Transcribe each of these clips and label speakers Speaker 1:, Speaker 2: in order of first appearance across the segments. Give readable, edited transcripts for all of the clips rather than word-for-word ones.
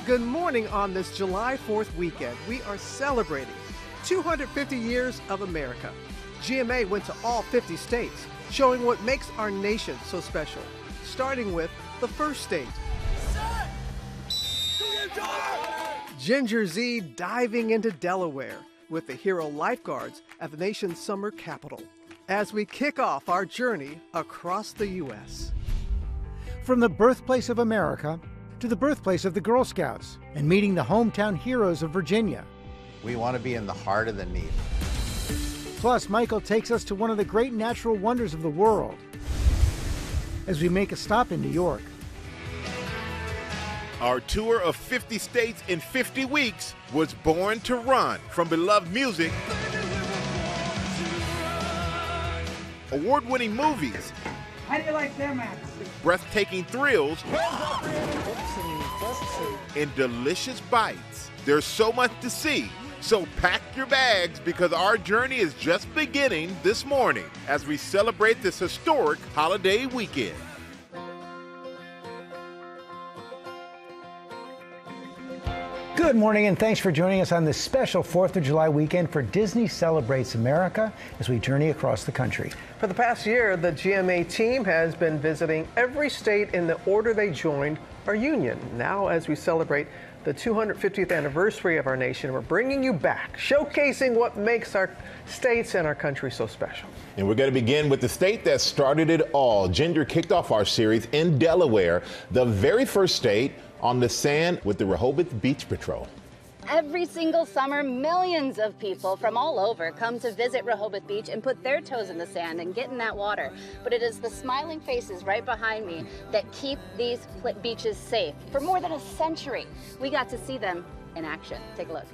Speaker 1: Good morning on this July 4th weekend. We are celebrating 250 years of America. GMA went to all 50 states, showing what makes our nation so special, starting with the first state. Ginger Z diving into Delaware with the hero lifeguards at the nation's summer capital as we kick off our journey across the U.S.
Speaker 2: From the birthplace of America to the birthplace of the Girl Scouts and meeting the hometown heroes of Virginia.
Speaker 3: We want to be in the heart of the need.
Speaker 2: Plus, Michael takes us to one of the great natural wonders of the world as we make a stop in New York.
Speaker 4: Our tour of 50 states in 50 weeks was born to run, from beloved music, award-winning movies,
Speaker 5: how do you like them apples?
Speaker 4: breathtaking thrills, and delicious bites. There's so much to see, so pack your bags because our journey is just beginning this morning as we celebrate this historic holiday weekend.
Speaker 2: Good morning, and thanks for joining us on this special 4th of July weekend for Disney Celebrates America as we journey across the country.
Speaker 1: For the past year, the GMA team has been visiting every state in the order they joined our union. Now, as we celebrate the 250th anniversary of our nation, we're bringing you back, showcasing what makes our states and our country so special.
Speaker 4: And we're going to begin with the state that started it all. Ginger kicked off our series in Delaware, the very first state on the sand with the Rehoboth Beach Patrol.
Speaker 6: Every single summer, millions of people from all over come to visit Rehoboth Beach and put their toes in the sand and get in that water. But it is the smiling faces right behind me that keep these beaches safe. For more than a century, we got to see them in action. Take a look.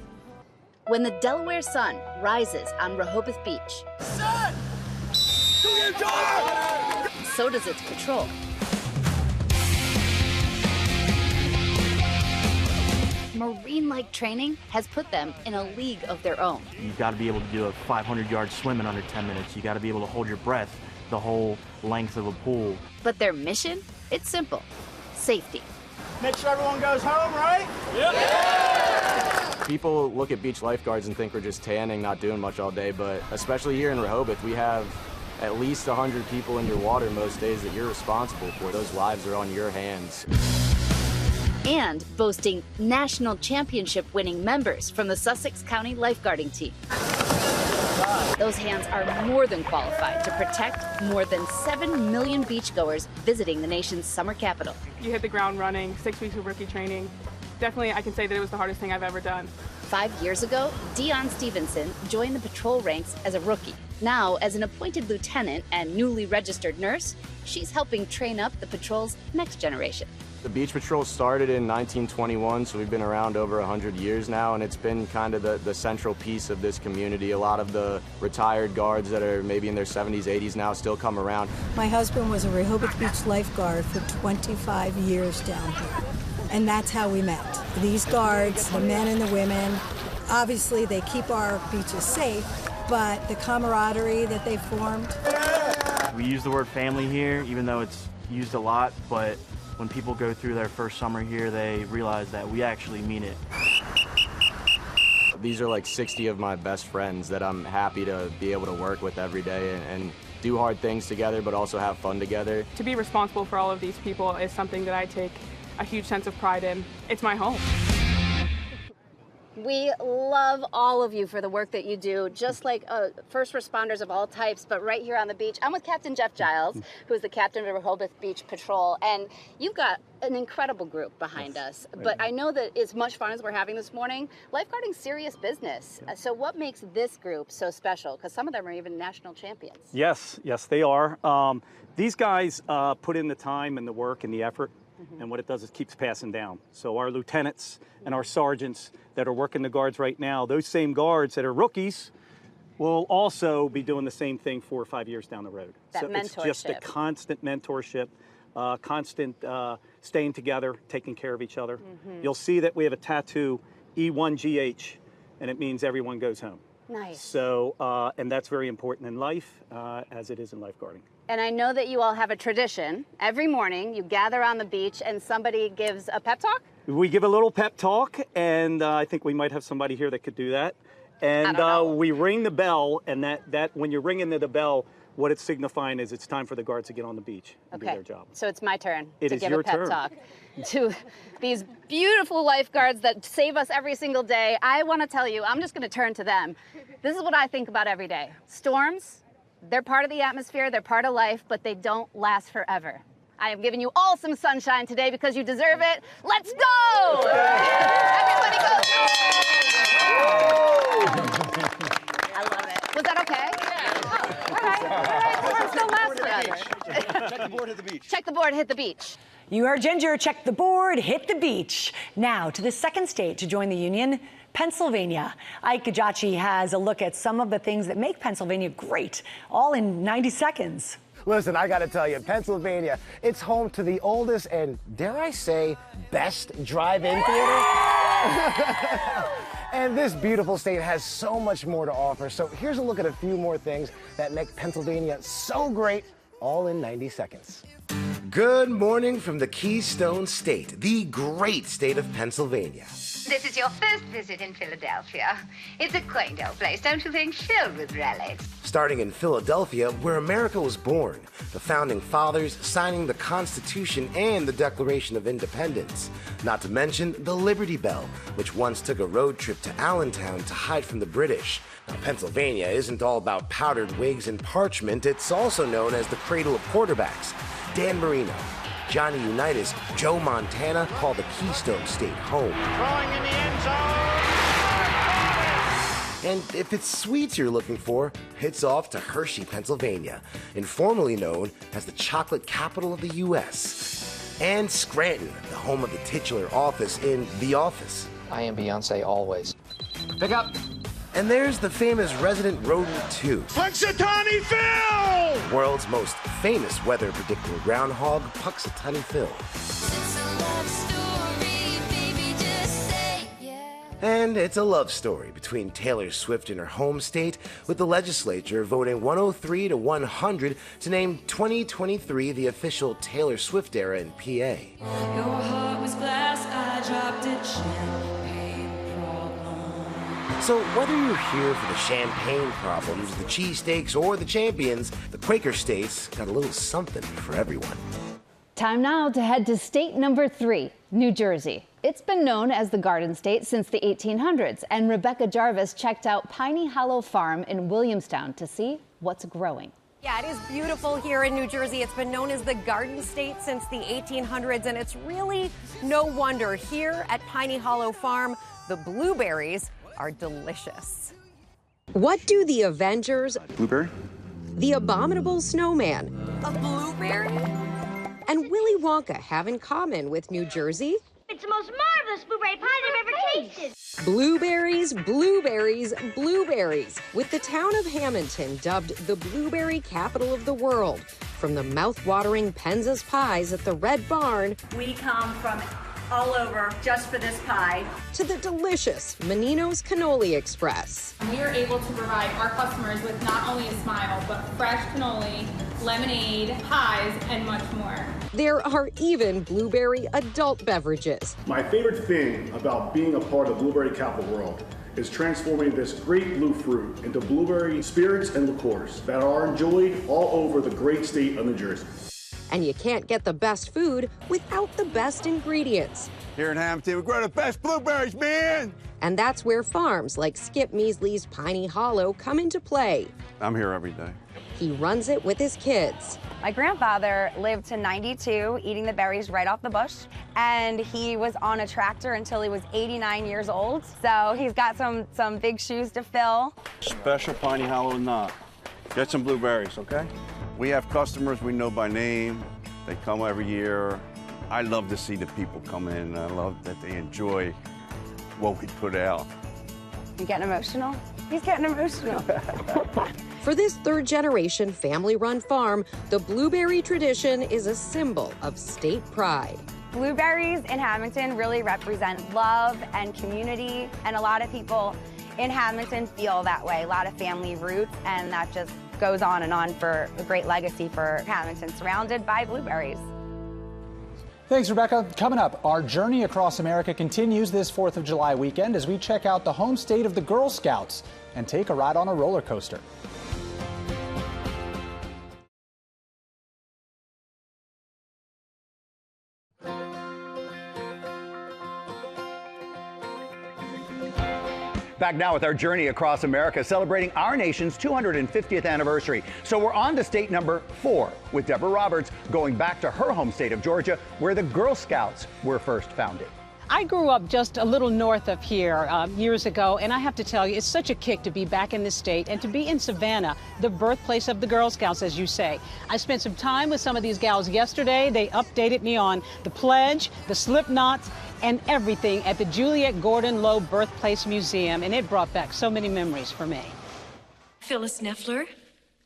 Speaker 6: When the Delaware sun rises on Rehoboth Beach, sun! So does its patrol. Marine-like training has put them in a league of their own.
Speaker 7: You've got to be able to do a 500-yard swim in under 10 minutes. You got to be able to hold your breath the whole length of a pool.
Speaker 6: But their mission? It's simple. Safety.
Speaker 5: Make sure everyone goes home, right? Yep.
Speaker 7: Yeah! People look at beach lifeguards and think we're just tanning, not doing much all day, but especially here in Rehoboth, we have at least 100 people in your water most days that you're responsible for. Those lives are on your hands.
Speaker 6: And boasting national championship winning members from the Sussex County lifeguarding team. Those hands are more than qualified to protect more than 7 million beachgoers visiting the nation's summer capital.
Speaker 8: You hit the ground running, 6 weeks of rookie training. Definitely, I can say that it was the hardest thing I've ever done.
Speaker 6: 5 years ago, Dion Stevenson joined the patrol ranks as a rookie. Now, as an appointed lieutenant and newly registered nurse, she's helping train up the patrol's next generation.
Speaker 7: The Beach Patrol started in 1921, so we've been around over 100 years now, and it's been kind of the central piece of this community. A lot of the retired guards that are maybe in their 70s, 80s now still come around.
Speaker 9: My husband was a Rehoboth Beach lifeguard for 25 years down here, and that's how we met. These guards, the men and the women, obviously they keep our beaches safe, but the camaraderie that they formed.
Speaker 7: We use the word family here, even though it's used a lot, but when people go through their first summer here, they realize that we actually mean it. These are like 60 of my best friends that I'm happy to be able to work with every day and do hard things together, but also have fun together.
Speaker 8: To be responsible for all of these people is something that I take a huge sense of pride in. It's my home.
Speaker 6: We love all of you for the work that you do, just like first responders of all types, but right here on the beach. I'm with Captain Jeff Giles, who's the captain of Rehoboth Beach Patrol, and you've got an incredible group behind us. But I know that as much fun as we're having this morning, lifeguarding's serious business. So what makes this group so special? Because some of them are even national champions.
Speaker 10: Yes, they are. These guys put in the time and the work and the effort. And what it does is keeps passing down. So our lieutenants and our sergeants that are working the guards right now, those same guards that are rookies will also be doing the same thing 4 or 5 years down the road.
Speaker 6: That
Speaker 10: so
Speaker 6: mentorship.
Speaker 10: It's just a constant mentorship, constant staying together, taking care of each other. You'll see that we have a tattoo, E1GH, and it means everyone goes home.
Speaker 6: Nice.
Speaker 10: So, and that's very important in life, as it is in lifeguarding.
Speaker 6: And I know that you all have a tradition. Every morning you gather on the beach and somebody gives a pep talk?
Speaker 10: We give a little pep talk, and I think we might have somebody here that could do that. And we ring the bell, and that when you're ringing the bell, what it's signifying is it's time for the guards to get on the beach and do their job.
Speaker 6: So it's my turn to give
Speaker 10: your
Speaker 6: a pep
Speaker 10: turn.
Speaker 6: talk to these beautiful lifeguards that save us every single day. I want to tell you, I'm just going to turn to them. This is what I think about every day. Storms, they're part of the atmosphere, they're part of life, but they don't last forever. I am giving you all some sunshine today because you deserve it. Let's go! Everybody go! I love it. Was that okay? All right. Well, let's go last forever.
Speaker 11: Check the board, hit the beach.
Speaker 6: Check the board, hit the beach.
Speaker 12: You heard Ginger, check the board, hit the beach. Now to the second state to join the union, Pennsylvania. Ike Gajachi has a look at some of the things that make Pennsylvania great, all in 90 seconds.
Speaker 13: Listen, I gotta tell you, Pennsylvania, it's home to the oldest and, dare I say, best drive-in theater. And this beautiful state has so much more to offer. So here's a look at a few more things that make Pennsylvania so great, all in 90 seconds. Good morning from the Keystone State, the great state of Pennsylvania.
Speaker 14: This is your first visit in Philadelphia. It's a quaint old place, don't you think, filled with relics.
Speaker 13: Starting in Philadelphia, where America was born, the founding fathers signing the Constitution and the Declaration of Independence. Not to mention the Liberty Bell, which once took a road trip to Allentown to hide from the British. Now, Pennsylvania isn't all about powdered wigs and parchment. It's also known as the cradle of quarterbacks. Dan Marino, Johnny Unitas, Joe Montana call the Keystone State home.
Speaker 11: Throwing in the end zone.
Speaker 13: And if it's sweets you're looking for, it's off to Hershey, Pennsylvania, informally known as the chocolate capital of the U.S. And Scranton, the home of the titular office in The Office.
Speaker 15: I am Beyonce always.
Speaker 13: Pick up. And there's the famous resident rodent, too.
Speaker 11: Punxsutawney Phil!
Speaker 13: World's most famous weather predictor groundhog, Punxsutawney Phil. And it's a love story between Taylor Swift and her home state, with the legislature voting 103 to 100 to name 2023 the official Taylor Swift era in PA.
Speaker 16: Your heart was glass, I dropped it, champagne problem.
Speaker 13: So whether you're here for the champagne problems, the cheesesteaks, or the champions, the Quaker State's got a little something for everyone.
Speaker 6: Time now to head to state number 3, New Jersey. It's been known as the Garden State since the 1800s, and Rebecca Jarvis checked out Piney Hollow Farm in Williamstown to see what's growing.
Speaker 17: Yeah, it is beautiful here in New Jersey. It's been known as the Garden State since the 1800s, and it's really no wonder. Here at Piney Hollow Farm, the blueberries are delicious.
Speaker 18: What do the Avengers,
Speaker 19: Blueberry,
Speaker 18: the Abominable Snowman,
Speaker 17: A blueberry?
Speaker 18: and Willy Wonka have in common with New Jersey?
Speaker 20: It's the most marvelous blueberry pie I've ever tasted.
Speaker 18: Blueberries, blueberries, blueberries. With the town of Hamilton dubbed the blueberry capital of the world. From the mouth-watering Penzas pies at the Red Barn.
Speaker 21: We come from all over just for this pie.
Speaker 18: To the delicious Menino's Cannoli Express.
Speaker 8: We are able to provide our customers with not only a smile, but fresh cannoli, lemonade, pies, and much more.
Speaker 18: There are even blueberry adult beverages.
Speaker 22: My favorite thing about being a part of the blueberry capital world is transforming this great blue fruit into blueberry spirits and liqueurs that are enjoyed all over the great state of New Jersey.
Speaker 18: And you can't get the best food without the best ingredients.
Speaker 19: Here in Hamilton, we grow the best blueberries, man!
Speaker 18: And that's where farms like Skip Measley's Piney Hollow come into play.
Speaker 19: I'm here every day.
Speaker 18: He runs it with his kids.
Speaker 23: My grandfather lived to 92, eating the berries right off the bush, and he was on a tractor until he was 89 years old. So he's got some big shoes to fill.
Speaker 19: Special Piney Hollow knot. Get some blueberries, okay? We have customers we know by name. They come every year. I love to see the people come in. I love that they enjoy what we put out.
Speaker 23: You getting emotional? He's getting emotional.
Speaker 18: For this third-generation family-run farm, the blueberry tradition is a symbol of state pride.
Speaker 23: Blueberries in Hamilton really represent love and community, and a lot of people in Hamilton feel that way, a lot of family roots, and that just goes on and on for a great legacy for Hamilton, surrounded by blueberries.
Speaker 1: Thanks, Rebecca. Coming up, our journey across America continues this 4th of July weekend as we check out the home state of the Girl Scouts and take a ride on a roller coaster.
Speaker 2: Back now with our journey across America, celebrating our nation's 250th anniversary. So we're on to state number 4 with Deborah Roberts, going back to her home state of Georgia, where the Girl Scouts were first founded.
Speaker 3: I grew up just a little north of here years ago, and I have to tell you, it's such a kick to be back in the state and to be in Savannah, the birthplace of the Girl Scouts, as you say. I spent some time with some of these gals yesterday. They updated me on the pledge, the slip knots, and everything at the Juliette Gordon Low Birthplace Museum, and it brought back so many memories for me.
Speaker 24: Phyllis Neffler,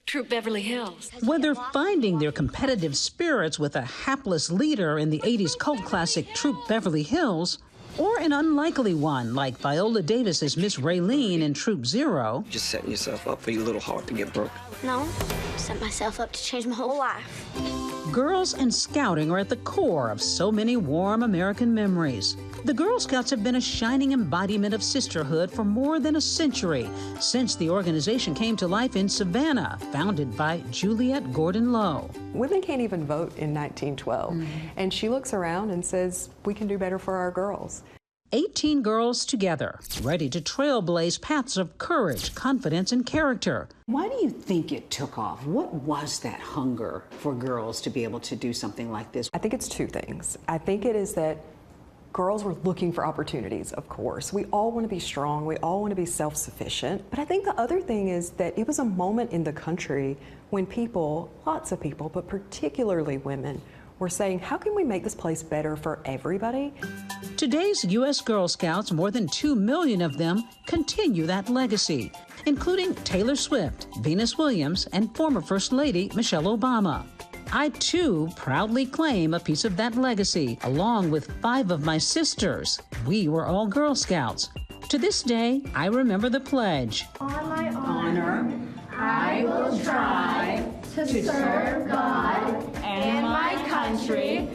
Speaker 24: Troop Beverly Hills.
Speaker 25: Whether finding their competitive spirits with a hapless leader in the 80s cult classic Troop Beverly Hills, or an unlikely one like Viola Davis's Miss Raylene in Troop Zero.
Speaker 26: Just setting yourself up for your little heart to get broke.
Speaker 20: No, set myself up to change my whole life.
Speaker 25: Girls and scouting are at the core of so many warm American memories. The Girl Scouts have been a shining embodiment of sisterhood for more than a century, since the organization came to life in Savannah, founded by Juliette Gordon Low.
Speaker 27: Women can't even vote in 1912, and she looks around and says, we can do better for our girls.
Speaker 25: 18 girls together, ready to trailblaze paths of courage, confidence, and character.
Speaker 28: Why do you think it took off? What was that hunger for girls to be able to do something like this?
Speaker 27: I think it's two things. I think it is that girls were looking for opportunities, of course. We all want to be strong. We all want to be self-sufficient. But I think the other thing is that it was a moment in the country when people, lots of people, but particularly women, were saying, how can we make this place better for everybody?
Speaker 25: Today's U.S. Girl Scouts, more than 2 million of them, continue that legacy, including Taylor Swift, Venus Williams, and former First Lady Michelle Obama. I, too, proudly claim a piece of that legacy, along with 5 of my sisters. We were all Girl Scouts. To this day, I remember the pledge.
Speaker 20: On my honor, I will try to serve God and my country.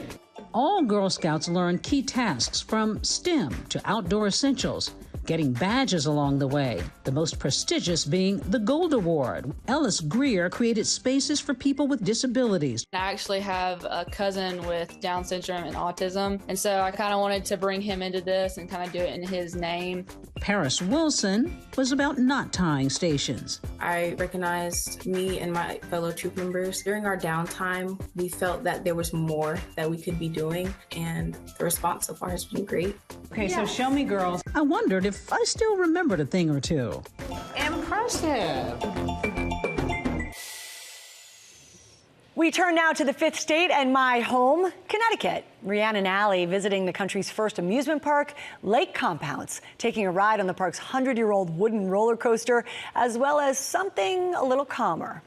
Speaker 25: All Girl Scouts learn key tasks from STEM to outdoor essentials, getting badges along the way, the most prestigious being the Gold Award. Ellis Greer created spaces for people with disabilities.
Speaker 29: I actually have a cousin with Down syndrome and autism, and so I kind of wanted to bring him into this and kind of do it in his name.
Speaker 25: Paris Wilson was about not tying stations.
Speaker 30: I recognized me and my fellow troop members. During our downtime, we felt that there was more that we could be doing, and the response so far has been great.
Speaker 28: Okay, so show me, girls.
Speaker 25: I wondered if I still remembered a thing or two.
Speaker 28: Impressive.
Speaker 12: We turn now to the 5th state and my home, Connecticut. Rhiannon Alley visiting the country's first amusement park, Lake Compounce, taking a ride on the park's 100-year-old wooden roller coaster, as well as something a little calmer.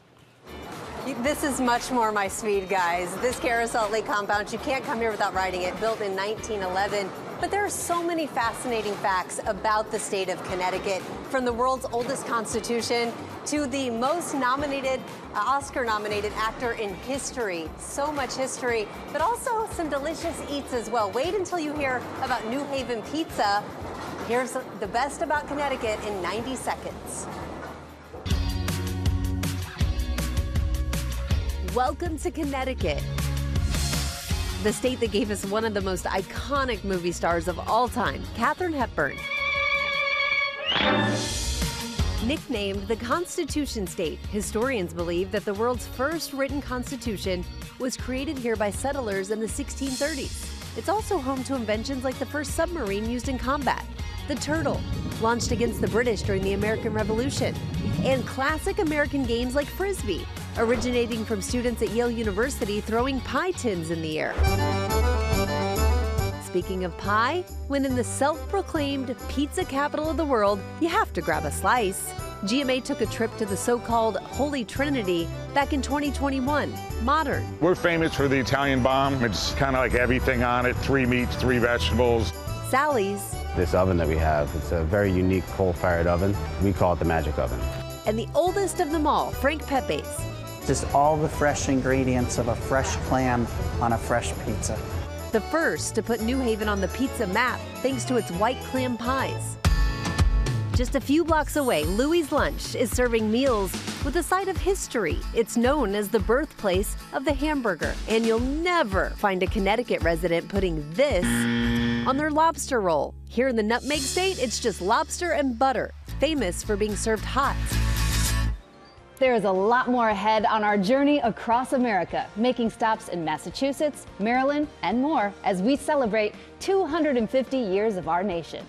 Speaker 17: This is much more my speed, guys. This carousel at Lake Compounce, you can't come here without riding it. Built in 1911. But there are so many fascinating facts about the state of Connecticut, from the world's oldest constitution to the most nominated, Oscar-nominated actor in history. So much history, but also some delicious eats as well. Wait until you hear about New Haven pizza. Here's the best about Connecticut in 90 seconds. Welcome to Connecticut, the state that gave us one of the most iconic movie stars of all time, Katharine Hepburn. Nicknamed the Constitution State, historians believe that the world's first written constitution was created here by settlers in the 1630s. It's also home to inventions like the first submarine used in combat, the Turtle, launched against the British during the American Revolution, and classic American games like Frisbee, originating from students at Yale University throwing pie tins in the air. Speaking of pie, when in the self-proclaimed pizza capital of the world, you have to grab a slice. GMA took a trip to the so-called Holy Trinity back in 2021. Modern.
Speaker 11: We're famous for the Italian bomb. It's kind of like everything on it, 3 meats, 3 vegetables.
Speaker 17: Sally's.
Speaker 31: This oven that we have, it's a very unique coal-fired oven. We call it the magic oven.
Speaker 17: and the oldest of them all, Frank Pepe's.
Speaker 4: Just all the fresh ingredients of a fresh clam on a fresh pizza.
Speaker 17: The first to put New Haven on the pizza map thanks to its white clam pies. Just a few blocks away, Louie's Lunch is serving meals with a side of history. It's known as the birthplace of the hamburger, and you'll never find a Connecticut resident putting this on their lobster roll. Here in the Nutmeg State, it's just lobster and butter, famous for being served hot.
Speaker 5: There is a lot more ahead on our journey across America, making stops in Massachusetts, Maryland, and more as we celebrate 250 years of our nation.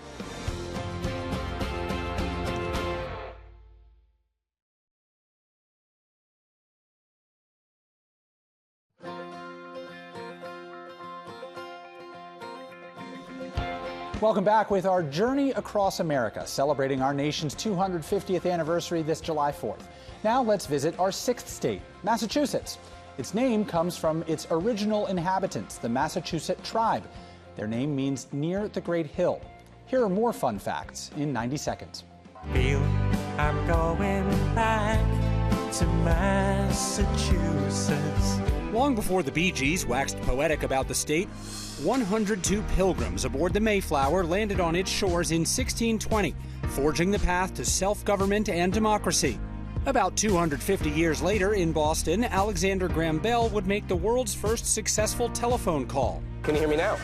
Speaker 1: Welcome back with our journey across America, celebrating our nation's 250th anniversary this July 4th. Now let's visit our sixth state, Massachusetts. Its name comes from its original inhabitants, the Massachusetts tribe. Their name means near the Great Hill. Here are more fun facts in 90 seconds.
Speaker 6: Feel I'm going back to Massachusetts.
Speaker 7: Long before the Bee Gees waxed poetic about the state, 102 pilgrims aboard the Mayflower landed on its shores in 1620, forging the path to self-government and democracy. About 250 years later in Boston, Alexander Graham Bell would make the world's first successful telephone call.
Speaker 9: Can you hear me now?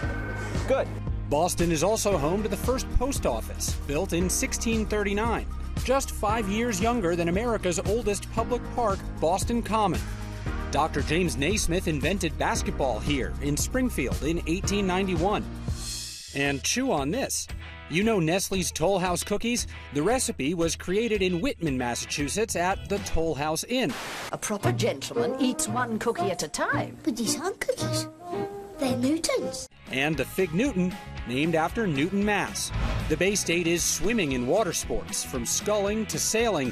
Speaker 9: Good.
Speaker 7: Boston is also home to the first post office, built in 1639, just 5 years younger than America's oldest public park, Boston Common. Dr. James Naismith invented basketball here in Springfield in 1891. And chew on this. You know Nestle's Toll House cookies? The recipe was created in Whitman, Massachusetts at the Toll House Inn.
Speaker 10: A proper gentleman eats one cookie at a time.
Speaker 13: But these aren't cookies. They're Newtons.
Speaker 7: And the Fig Newton, named after Newton, Mass. The Bay State is swimming in water sports, from sculling to sailing.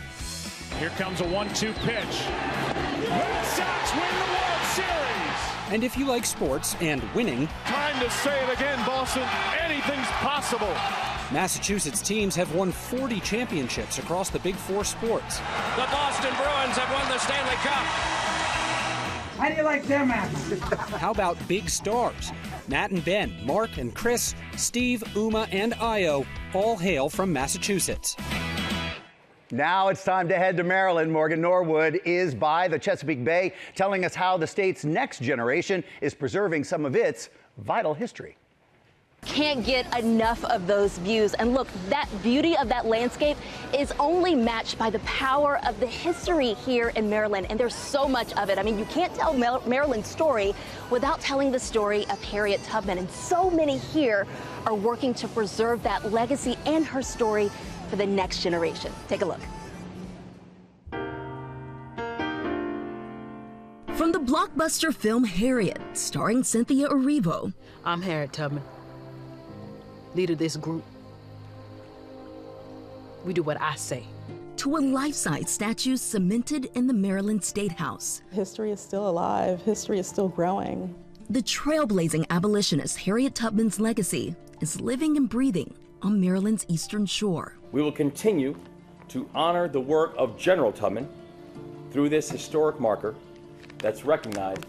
Speaker 14: Here comes a 1-2 pitch. Red Sox win the World Series.
Speaker 7: And if you like sports and winning,
Speaker 14: Time to say it again, Boston. Anything's possible.
Speaker 7: Massachusetts teams have won 40 championships across the Big Four sports.
Speaker 15: The Boston Bruins have won the Stanley Cup.
Speaker 16: How do you like them apples?
Speaker 7: How about big stars? Matt and Ben, Mark and Chris, Steve, Uma, and Io all hail from Massachusetts.
Speaker 2: Now it's time to head to Maryland. Morgan Norwood is by the Chesapeake Bay, telling us how the state's next generation is preserving some of its vital history.
Speaker 31: Can't get enough of those views. And look, that beauty of that landscape is only matched by the power of the history here in Maryland. And there's so much of it. I mean, you can't tell Maryland's story without telling the story of Harriet Tubman. And so many here are working to preserve that legacy and her story for the next generation. Take a look.
Speaker 32: From the blockbuster film Harriet, starring Cynthia Erivo.
Speaker 21: I'm Harriet Tubman, leader of this group. We do what I say.
Speaker 32: To a life-size statue cemented in the Maryland State House.
Speaker 27: History is still alive. History is still growing.
Speaker 32: The trailblazing abolitionist Harriet Tubman's legacy is living and breathing on Maryland's eastern shore.
Speaker 33: We will continue to honor the work of General Tubman through this historic marker that's recognized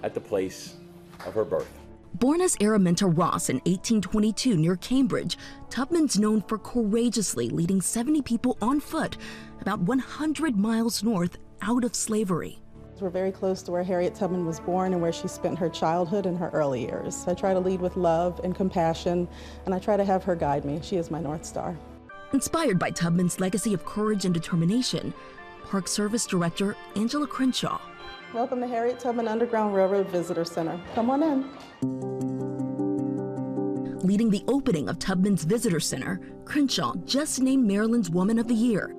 Speaker 33: at the place of her birth.
Speaker 32: Born as Araminta Ross in 1822 near Cambridge, Tubman's known for courageously leading 70 people on foot about 100 miles north out of slavery.
Speaker 27: We're very close to where Harriet Tubman was born and where she spent her childhood and her early years. I try to lead with love and compassion, and I try to have her guide me. She is my North Star.
Speaker 32: Inspired by Tubman's legacy of courage and determination, Park Service Director Angela Crenshaw.
Speaker 27: Welcome to Harriet Tubman Underground Railroad Visitor Center. Come on in.
Speaker 32: Leading the opening of Tubman's Visitor Center, Crenshaw just named Maryland's Woman of the Year.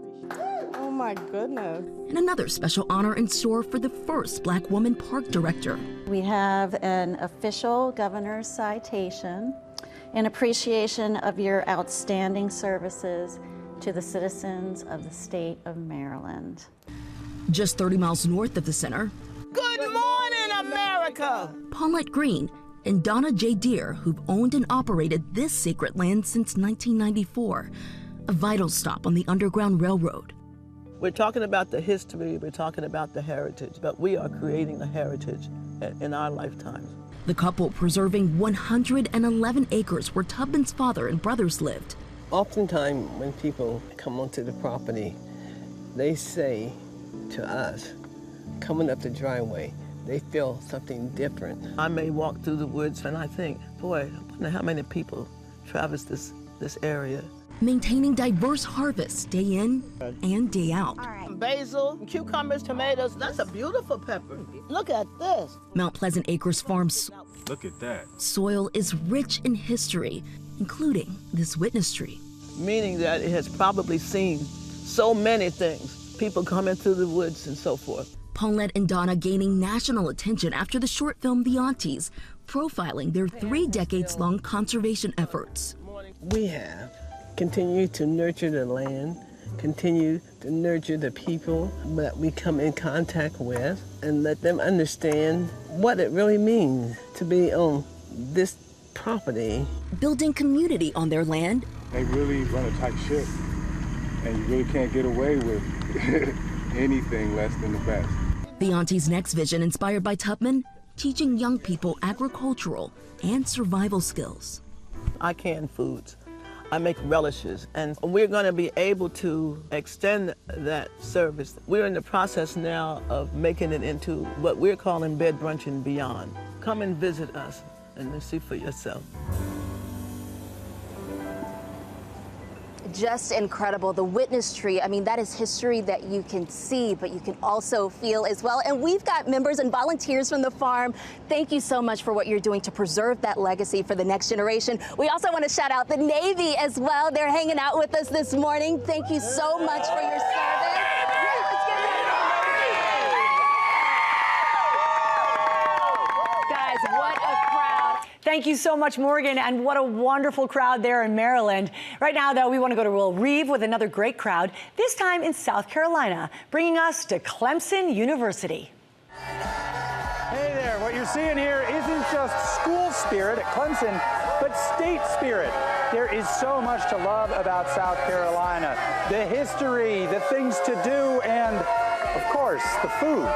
Speaker 27: Oh my goodness.
Speaker 32: And another special honor in store for the first Black woman park director.
Speaker 34: We have an official governor's citation in appreciation of your outstanding services to the citizens of the state of Maryland.
Speaker 32: Just 30 miles north of the center,
Speaker 21: Good morning, America!
Speaker 32: Paulette Green and Donna J. Deere, who've owned and operated this sacred land since 1994, a vital stop on the Underground Railroad.
Speaker 3: We're talking about the history, we're talking about the heritage, but we are creating a heritage in our lifetimes.
Speaker 32: The couple preserving 111 acres where Tubman's father and brothers lived.
Speaker 3: Oftentimes when people come onto the property, they say to us, coming up the driveway, they feel something different. I may walk through the woods and I think, boy, I wonder how many people traverse this area.
Speaker 32: Maintaining diverse harvests day in and day out.
Speaker 3: Basil, cucumbers, tomatoes, that's a beautiful pepper. Look at this.
Speaker 32: Mount Pleasant Acres Farm's
Speaker 8: Look at that.
Speaker 32: soil is rich in history, including this witness tree.
Speaker 3: Meaning that it has probably seen so many things. People coming through the woods and so forth.
Speaker 32: Paulette and Donna gaining national attention after the short film The Aunties, profiling their 3 decades-long conservation efforts.
Speaker 3: We have continued to nurture the land, continue to nurture the people that we come in contact with, and let them understand what it really means to be on this property.
Speaker 32: Building community on their land.
Speaker 8: They really run a tight ship, and you really can't get away with anything less than the best.
Speaker 32: The Aunties' next vision, inspired by Tubman, teaching young people agricultural and survival skills.
Speaker 3: I can foods. I make relishes, and we're going to be able to extend that service. We're in the process now of making it into what we're calling Bed Brunch and Beyond. Come and visit us and see for yourself.
Speaker 31: Just incredible. The witness tree, I mean, that is history that you can see, but you can also feel as well. And we've got members and volunteers from the farm. Thank you so much for what you're doing to preserve that legacy for the next generation. We also want to shout out the Navy as well. They're hanging out with us this morning. Thank you so much for your service. Guys, what a crowd.
Speaker 12: Thank you so much, Morgan, and what a wonderful crowd there in Maryland. Right now, though, we want to go to Will Reeve with another great crowd, this time in South Carolina, bringing us to Clemson University.
Speaker 1: Hey there, what you're seeing here isn't just school spirit at Clemson, but state spirit. There is so much to love about South Carolina. The history, the things to do, and, of course, the food.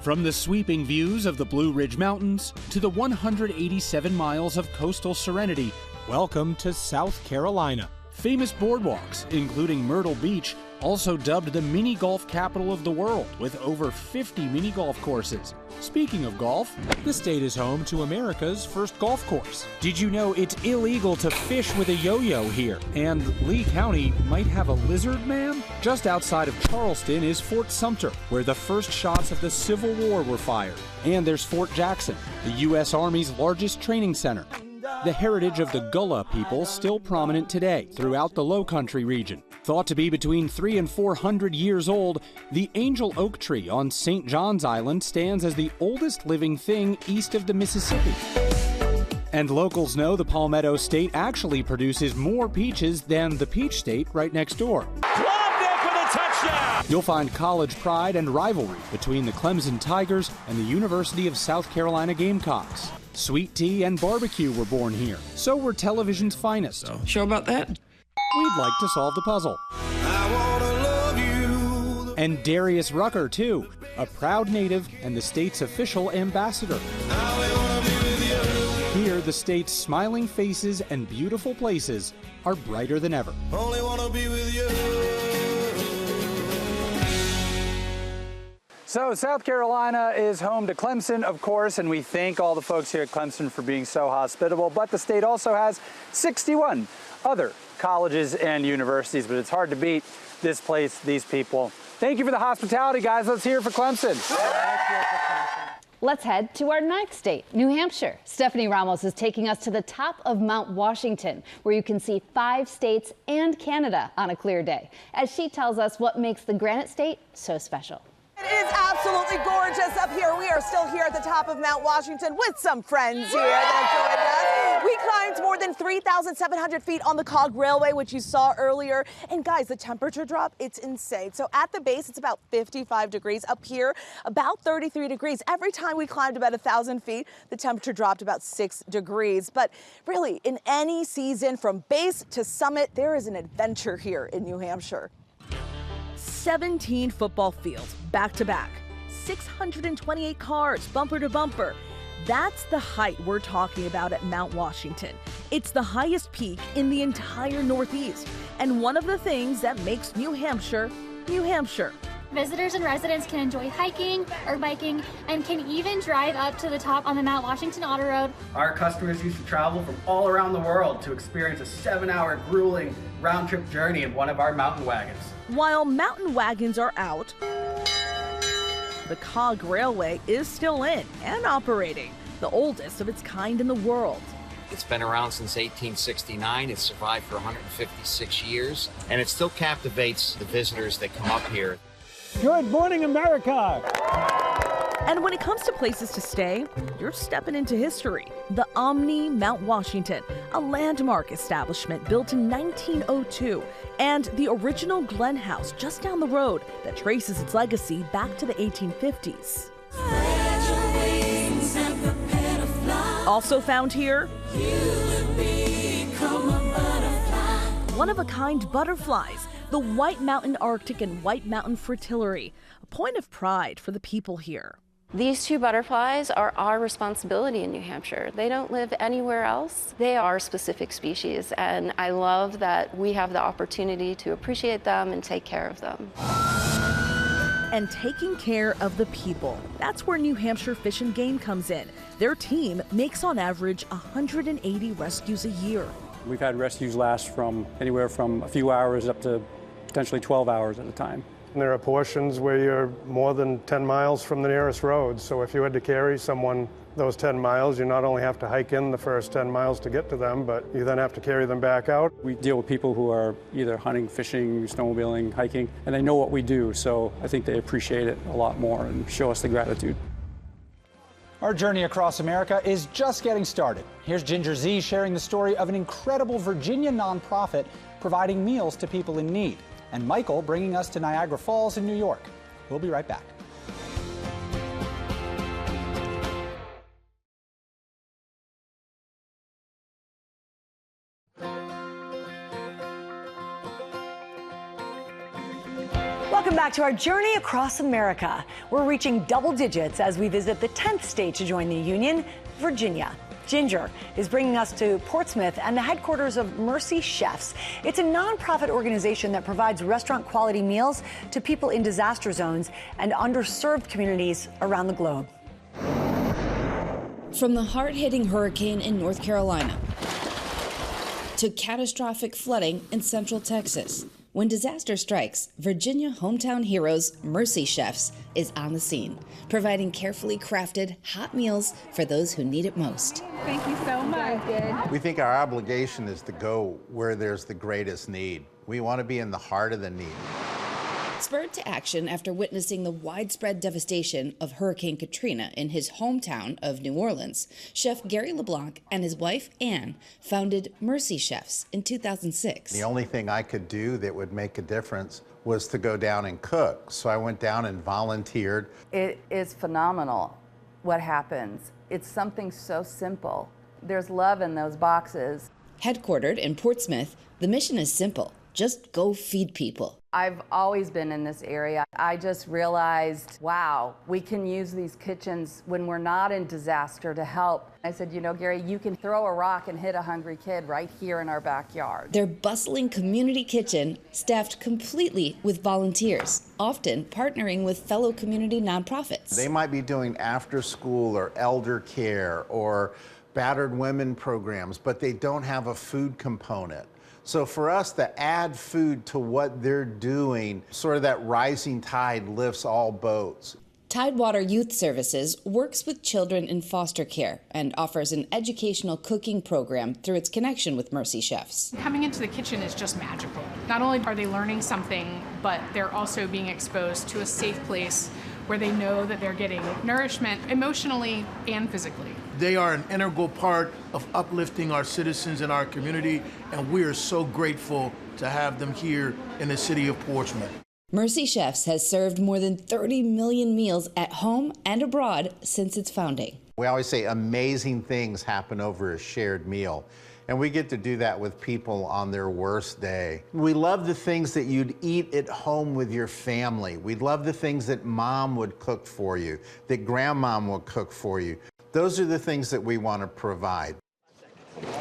Speaker 7: From the sweeping views of the Blue Ridge Mountains to the 187 miles of coastal serenity, welcome to South Carolina. Famous boardwalks, including Myrtle Beach, also dubbed the mini golf capital of the world, with over 50 mini golf courses. Speaking of golf, the state is home to America's first golf course. Did you know it's illegal to fish with a yo-yo here? And Lee County might have a lizard man? Just outside of Charleston is Fort Sumter, where the first shots of the Civil War were fired. And there's Fort Jackson, the U.S. Army's largest training center. The heritage of the Gullah people still prominent today throughout the Low Country region. Thought to be between 300 and 400 years old, the angel oak tree on St. John's Island stands as the oldest living thing east of the Mississippi. And locals know the Palmetto State actually produces more peaches than the Peach State right next door. You'll find college pride and rivalry between the Clemson Tigers and the University of South Carolina Gamecocks. Sweet tea and barbecue were born here. So were television's finest.
Speaker 18: Sure about that?
Speaker 7: We'd like to solve the puzzle.
Speaker 6: I wanna love you.
Speaker 7: And Darius Rucker, too, a proud native and the state's official ambassador. Here, the state's smiling faces and beautiful places are brighter than ever.
Speaker 6: Only wanna be with you.
Speaker 1: So South Carolina is home to Clemson, of course, and we thank all the folks here at Clemson for being so hospitable, but the state also has 61 other colleges and universities, but it's hard to beat this place, these people. Thank you for the hospitality, guys. Let's hear it for Clemson.
Speaker 5: Let's head to our ninth state, New Hampshire. Stephanie Ramos is taking us to the top of Mount Washington, where you can see 5 states and Canada on a clear day, as she tells us what makes the Granite State so special.
Speaker 4: It is absolutely gorgeous up here. We are still here at the top of Mount Washington with some friends here that have joined us. We climbed more than 3,700 feet on the Cog Railway, which you saw earlier. And guys, the temperature drop, it's insane. So at the base, it's about 55 degrees. Up here, about 33 degrees. Every time we climbed about 1,000 feet, the temperature dropped about 6 degrees. But really, in any season, from base to summit, there is an adventure here in New Hampshire.
Speaker 11: 17 football fields back to back, 628 cars bumper to bumper. That's the height we're talking about at Mount Washington. It's the highest peak in the entire Northeast, and one of the things that makes New Hampshire, New Hampshire.
Speaker 17: Visitors and residents can enjoy hiking or biking and can even drive up to the top on the Mount Washington Auto Road.
Speaker 18: Our customers used to travel from all around the world to experience a 7-hour grueling round-trip journey in one of our mountain wagons.
Speaker 11: While mountain wagons are out, the Cog Railway is still in and operating, the oldest of its kind in the world.
Speaker 19: It's been around since 1869. It's survived for 156 years, and it still captivates the visitors that come up here.
Speaker 20: Good morning, America!
Speaker 11: And when it comes to places to stay, you're stepping into history. The Omni Mount Washington, a landmark establishment built in 1902, and the original Glen House just down the road that traces its legacy back to the 1850s. Also found here, one-of-a-kind butterflies, the White Mountain Arctic and White Mountain Fritillary, a point of pride for the people here.
Speaker 22: These two butterflies are our responsibility in New Hampshire. They don't live anywhere else. They are specific species, and I love that we have the opportunity to appreciate them and take care of them.
Speaker 11: And taking care of the people. That's where New Hampshire Fish and Game comes in. Their team makes on average 180 rescues a year.
Speaker 20: We've had rescues last from anywhere from a few hours up to potentially 12 hours at a time.
Speaker 23: And there are portions where you're more than 10 miles from the nearest road, so if you had to carry someone those 10 miles, you not only have to hike in the first 10 miles to get to them, but you then have to carry them back out.
Speaker 20: We deal with people who are either hunting, fishing, snowmobiling, hiking, and they know what we do, so I think they appreciate it a lot more and show us the gratitude.
Speaker 1: Our journey across America is just getting started. Here's Ginger Z sharing the story of an incredible Virginia nonprofit providing meals to people in need, and Michael bringing us to Niagara Falls in New York. We'll be right back.
Speaker 12: Welcome back to our journey across America. We're reaching double digits as we visit the 10th state to join the Union, Virginia. Ginger is bringing us to Portsmouth and the headquarters of Mercy Chefs. It's a nonprofit organization that provides restaurant quality meals to people in disaster zones and underserved communities around the globe.
Speaker 24: From the hard-hitting hurricane in North Carolina to catastrophic flooding in Central Texas, when disaster strikes, Virginia hometown heroes Mercy Chefs is on the scene, providing carefully crafted hot meals for those who need it most.
Speaker 25: Thank you so much.
Speaker 26: We think our obligation is to go where there's the greatest need. We want to be in the heart of the need.
Speaker 24: Spurred to action after witnessing the widespread devastation of Hurricane Katrina in his hometown of New Orleans, Chef Gary LeBlanc and his wife Anne founded Mercy Chefs in 2006.
Speaker 26: The only thing I could do that would make a difference was to go down and cook. So I went down and volunteered.
Speaker 28: It is phenomenal what happens. It's something so simple. There's love in those boxes.
Speaker 24: Headquartered in Portsmouth, the mission is simple. Just go feed people.
Speaker 28: I've always been in this area. I just realized, wow, we can use these kitchens when we're not in disaster to help. I said, you know, Gary, you can throw a rock and hit a hungry kid right here in our backyard.
Speaker 24: Their bustling community kitchen, staffed completely with volunteers, often partnering with fellow community nonprofits.
Speaker 26: They might be doing after school or elder care or battered women programs, but they don't have a food component. So for us to add food to what they're doing, sort of that rising tide lifts all boats.
Speaker 24: Tidewater Youth Services works with children in foster care and offers an educational cooking program through its connection with Mercy Chefs.
Speaker 29: Coming into the kitchen is just magical. Not only are they learning something, but they're also being exposed to a safe place
Speaker 2: where they know that they're getting nourishment emotionally and physically.
Speaker 8: They are an integral part of uplifting our citizens in our community, and we are so grateful to have them here in the city of Portsmouth.
Speaker 24: Mercy Chefs has served more than 30 million meals at home and abroad since its founding.
Speaker 26: We always say amazing things happen over a shared meal. And we get to do that with people on their worst day. We love the things that you'd eat at home with your family. We love the things that mom would cook for you, that grandmom would cook for you. Those are the things that we want to provide.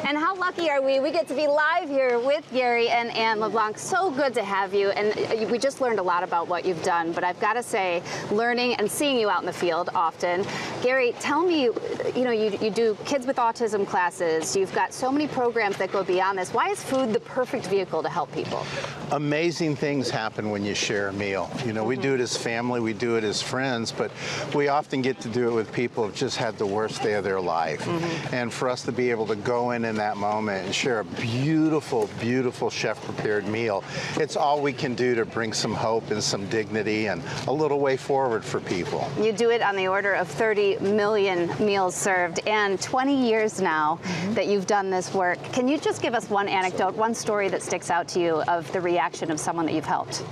Speaker 5: And how lucky are we? We get to be live here with Gary and Anne LeBlanc. So good to have you. And we just learned a lot about what you've done. But I've got to say, learning and seeing you out in the field often. Gary, tell me, you do kids with autism classes. You've got so many programs that go beyond this. Why is food the perfect vehicle to help people?
Speaker 26: Amazing things happen when you share a meal. We do it as family, we do it as friends, but we often get to do it with people who've just had the worst day of their life. And for us to be able to go in that moment and share a beautiful, beautiful chef-prepared meal, it's all we can do to bring some hope and some dignity and a little way forward for people.
Speaker 5: You do it on the order of 30 million meals served, and 20 years now that you've done this work. Can you just give us one anecdote, one story that sticks out to you of the reaction of someone that you've helped?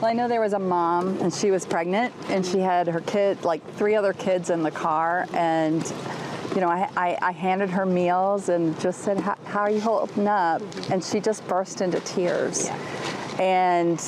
Speaker 28: Well, I know there was a mom, and she was pregnant, and she had her kid, like 3 other kids in the car, and I handed her meals and just said, how are you holding up? And she just burst into tears. Yeah. And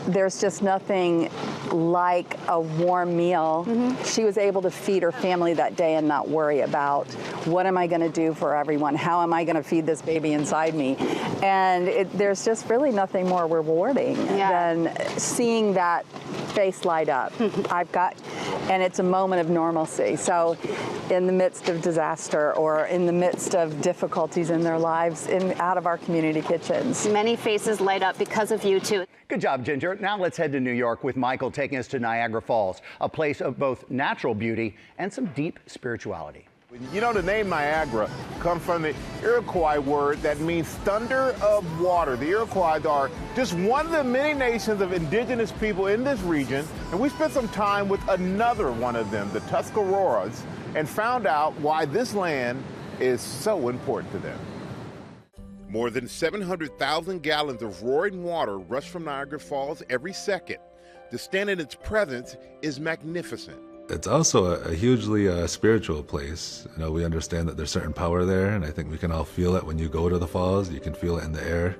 Speaker 28: there's just nothing like a warm meal. She was able to feed her family that day and not worry about, what am I going to do for everyone? How am I going to feed this baby inside me? And there's just really nothing more rewarding than seeing that face light up. And it's a moment of normalcy. So in the midst of disaster or in the midst of difficulties in their lives, out of our community kitchens.
Speaker 5: Many faces light up because of you too.
Speaker 9: Good job, Ginger. Now let's head to New York with Michael taking us to Niagara Falls, a place of both natural beauty and some deep spirituality.
Speaker 10: The name Niagara comes from the Iroquois word that means thunder of water. The Iroquois are just one of the many nations of indigenous people in this region, and we spent some time with another one of them, the Tuscaroras, and found out why this land is so important to them.
Speaker 13: More than 700,000 gallons of roaring water rush from Niagara Falls every second. To stand in its presence is magnificent.
Speaker 14: It's also a hugely spiritual place. We understand that there's certain power there, and I think we can all feel it when you go to the falls. You can feel it in the air.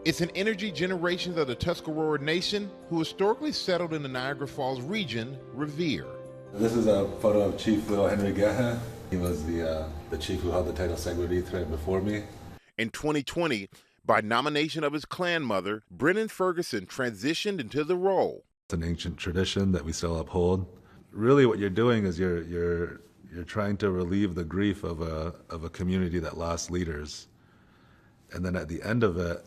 Speaker 13: It's an energy generations of the Tuscarora Nation, who historically settled in the Niagara Falls region, revere.
Speaker 14: This is a photo of Chief Henry Guerra. He was the chief who held the title Seguritre before me.
Speaker 13: In 2020, by nomination of his clan mother, Brennan Ferguson transitioned into the role.
Speaker 14: It's an ancient tradition that we still uphold. Really what you're doing is you're trying to relieve the grief of a community that lost leaders. And then at the end of it,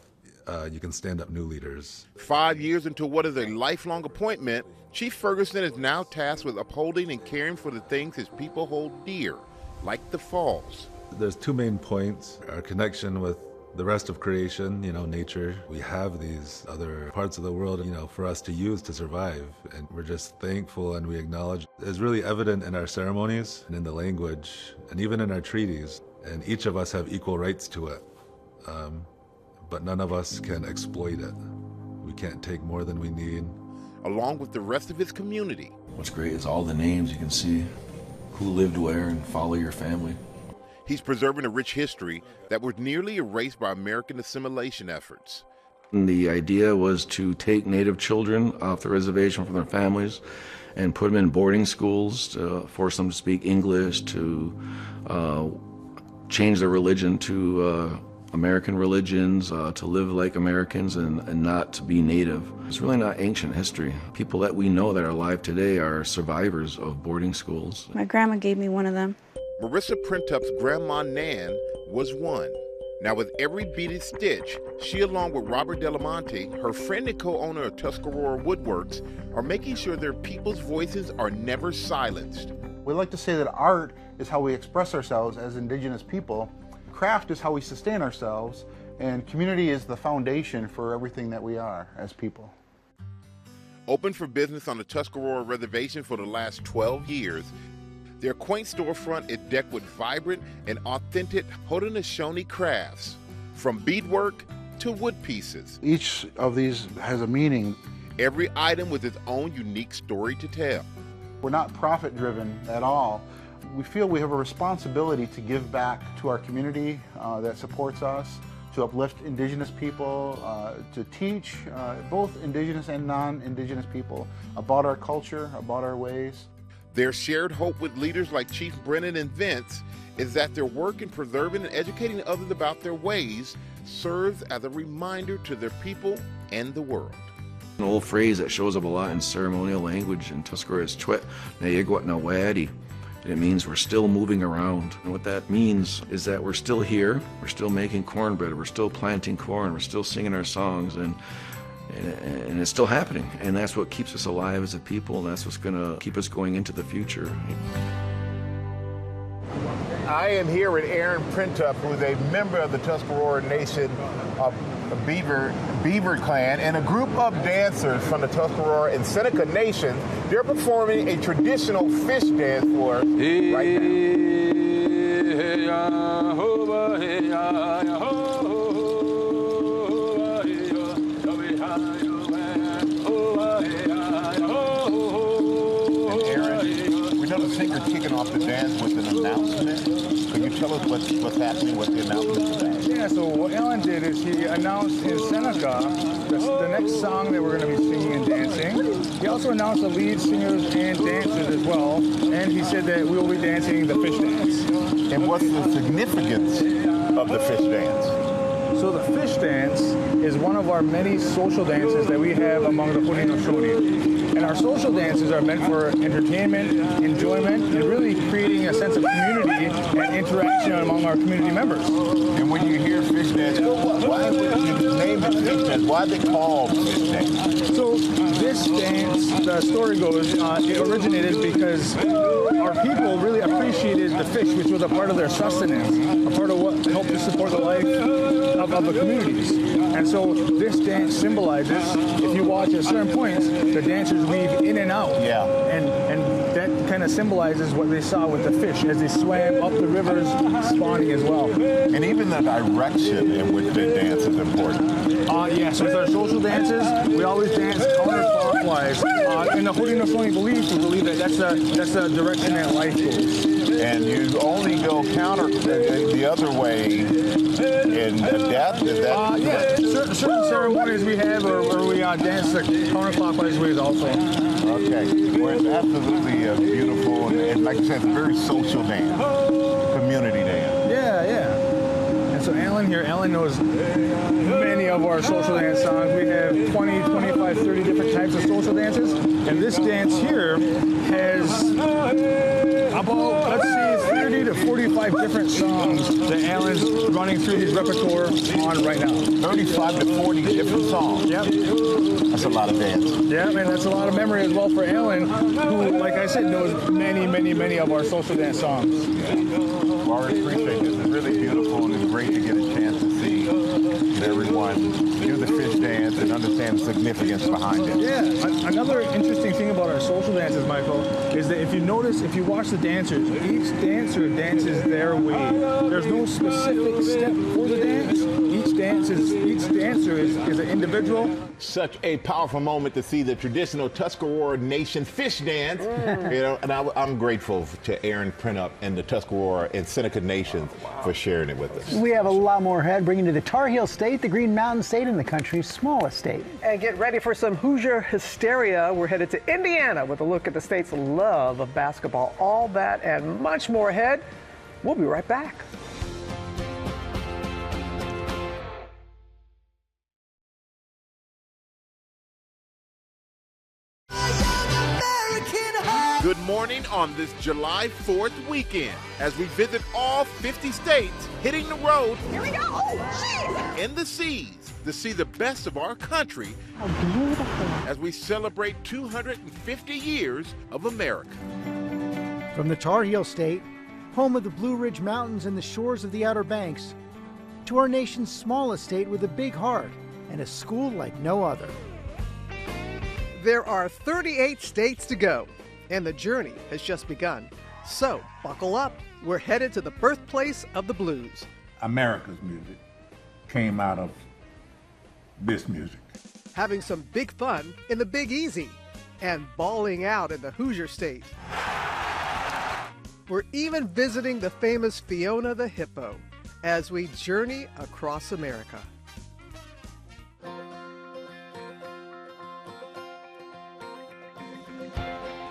Speaker 14: you can stand up new leaders.
Speaker 13: 5 years into what is a lifelong appointment, Chief Ferguson is now tasked with upholding and caring for the things his people hold dear, like the falls.
Speaker 14: There's 2 main points: our connection with the rest of creation, nature. We have these other parts of the world, for us to use to survive. And we're just thankful, and we acknowledge. It's really evident in our ceremonies and in the language and even in our treaties. And each of us have equal rights to it. But none of us can exploit it. We can't take more than we need.
Speaker 13: Along with the rest of his community.
Speaker 15: What's great is all the names. You can see who lived where and follow your family.
Speaker 13: He's preserving a rich history that was nearly erased by American assimilation efforts.
Speaker 15: And the idea was to take Native children off the reservation from their families and put them in boarding schools to force them to speak English, to change their religion to American religions, to live like Americans and not to be Native. It's really not ancient history. People that we know that are alive today are survivors of boarding schools.
Speaker 16: My grandma gave me one of them.
Speaker 13: Marissa Printup's grandma Nan was one. Now with every beaded stitch, she along with Robert Delamonte, her friend and co-owner of Tuscarora Woodworks, are making sure their people's voices are never silenced.
Speaker 21: We like to say that art is how we express ourselves as indigenous people, craft is how we sustain ourselves, and community is the foundation for everything that we are as people.
Speaker 13: Open for business on the Tuscarora Reservation for the last 12 years, their quaint storefront is decked with vibrant and authentic Haudenosaunee crafts, from beadwork to wood pieces.
Speaker 21: Each of these has a meaning.
Speaker 13: Every item with its own unique story to tell.
Speaker 21: We're not profit-driven at all. We feel we have a responsibility to give back to our community that supports us, to uplift Indigenous people, to teach both Indigenous and non-Indigenous people about our culture, about our ways.
Speaker 13: Their shared hope with leaders like Chief Brennan and Vince is that their work in preserving and educating others about their ways serves as a reminder to their people and the world.
Speaker 15: An old phrase that shows up a lot in ceremonial language in Tuscarora is Chwet Nayigwat Nawadi. And it means we're still moving around. And what that means is that we're still here, we're still making cornbread, we're still planting corn, we're still singing our songs, and it's still happening. And that's what keeps us alive as a people, and that's what's gonna keep us going into the future.
Speaker 10: I am here with Aaron Printup, who is a member of the Tuscarora Nation Beaver Clan, and a group of dancers from the Tuscarora and Seneca Nation. They're performing a traditional fish dance for us right And Aaron, we know the singer kicking off the dance with an announcement. Can you tell us what's happening with the announcement today?
Speaker 3: Yeah, so what Alan did is he announced in Seneca the next song that we're going to be singing and dancing. He also announced the lead singers and dancers as well, and he said that we will be dancing the fish dance.
Speaker 10: And what's the significance of the fish dance?
Speaker 3: So the fish dance is one of our many social dances that we have among the Haudenosaunee. And our social dances are meant for entertainment, enjoyment, and really creating a sense of community and interaction among our community members.
Speaker 10: And when you hear fish dance, why would you name it fish dance? Why is it called fish dance?
Speaker 3: So this dance, the story goes, it originated because our people really appreciated the fish, which was a part of their sustenance, a part of what helped to support the life of the communities. And so this dance symbolizes, if you watch at certain points, the dancers weave in and out.
Speaker 10: Yeah.
Speaker 3: And that kind of symbolizes what they saw with the fish as they swam up the rivers, spawning as well.
Speaker 10: And even the direction in which they dance is important.
Speaker 3: Yes, with our social dances, we always dance counterclockwise. In the Haudenosaunee belief, we believe that that's the direction that life goes.
Speaker 10: And you only go counter the other way in death? Is that
Speaker 3: yeah, certain ceremonies we have where we dance the counterclockwise ways also.
Speaker 10: Okay, well, it's absolutely beautiful, and like I said, it's a very social dance, community dance.
Speaker 3: Yeah. And so Alan knows many of our social dance songs. We have 20, 25, 30 different types of social dances, and this dance here has about, let's say, 30 to 45 different songs that Alan's running through his repertoire on right now.
Speaker 10: 35 to 40 different songs.
Speaker 3: Yep.
Speaker 10: That's a lot of dance.
Speaker 3: Yeah, man, that's a lot of memory as well for Alan, who, like I said, knows many of our social dance songs.
Speaker 10: Well, I appreciate this. It's really beautiful, and it's great to get a chance to see everyone do the fish dance and understand the significance behind it.
Speaker 3: Yeah, another interesting thing about our social dances, Michael, is that if you watch the dancers, each dancer dances their way. There's no specific step for the dance. Each dancer is an individual.
Speaker 10: Such a powerful moment to see the traditional Tuscarora Nation fish dance. You know, and I'm grateful to Aaron Printup and the Tuscarora and Seneca Nations for sharing it with us.
Speaker 4: We have a lot more ahead, bringing you the Tar Heel State, the Green Mountain State, and the country's smallest state.
Speaker 6: And get ready for some Hoosier hysteria. We're headed to Indiana with a look at the state's love of basketball. All that and much more ahead. We'll be right back.
Speaker 13: Good morning on this July 4th weekend as we visit all 50 states, hitting the road.
Speaker 7: Here we go. Oh,
Speaker 13: in the seas to see the best of our country.
Speaker 7: How beautiful.
Speaker 13: As we celebrate 250 years of America.
Speaker 4: From the Tar Heel State, home of the Blue Ridge Mountains and the shores of the Outer Banks, to our nation's smallest state with a big heart and a school like no other.
Speaker 6: There are 38 states to go, and the journey has just begun. So, buckle up. We're headed to the birthplace of the blues.
Speaker 11: America's music came out of this music.
Speaker 6: Having some big fun in the Big Easy and balling out in the Hoosier State. We're even visiting the famous Fiona the Hippo as we journey across America.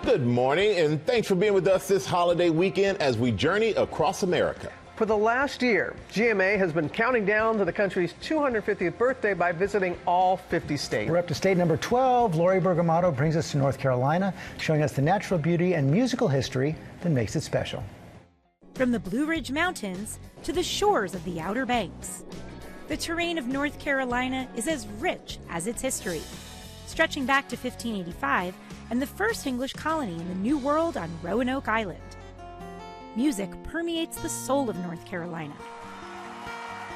Speaker 10: Good morning, and thanks for being with us this holiday weekend as we journey across America.
Speaker 6: For the last year, GMA has been counting down to the country's 250th birthday by visiting all 50 states.
Speaker 4: We're up to state number 12. Lori Bergamato brings us to North Carolina, showing us the natural beauty and musical history that makes it special.
Speaker 16: From the Blue Ridge Mountains to the shores of the Outer Banks, the terrain of North Carolina is as rich as its history, stretching back to 1585 and the first English colony in the New World on Roanoke Island. Music permeates the soul of North Carolina.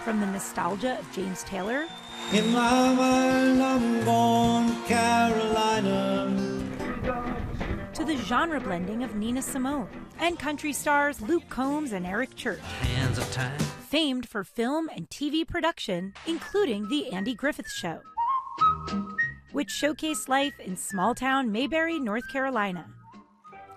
Speaker 16: From the nostalgia of James Taylor,
Speaker 17: in my mind I'm born Carolina,
Speaker 16: to the genre blending of Nina Simone and country stars Luke Combs and Eric Church.
Speaker 17: Hands of time.
Speaker 16: Famed for film and TV production, including The Andy Griffith Show, which showcased life in small-town Mayberry, North Carolina.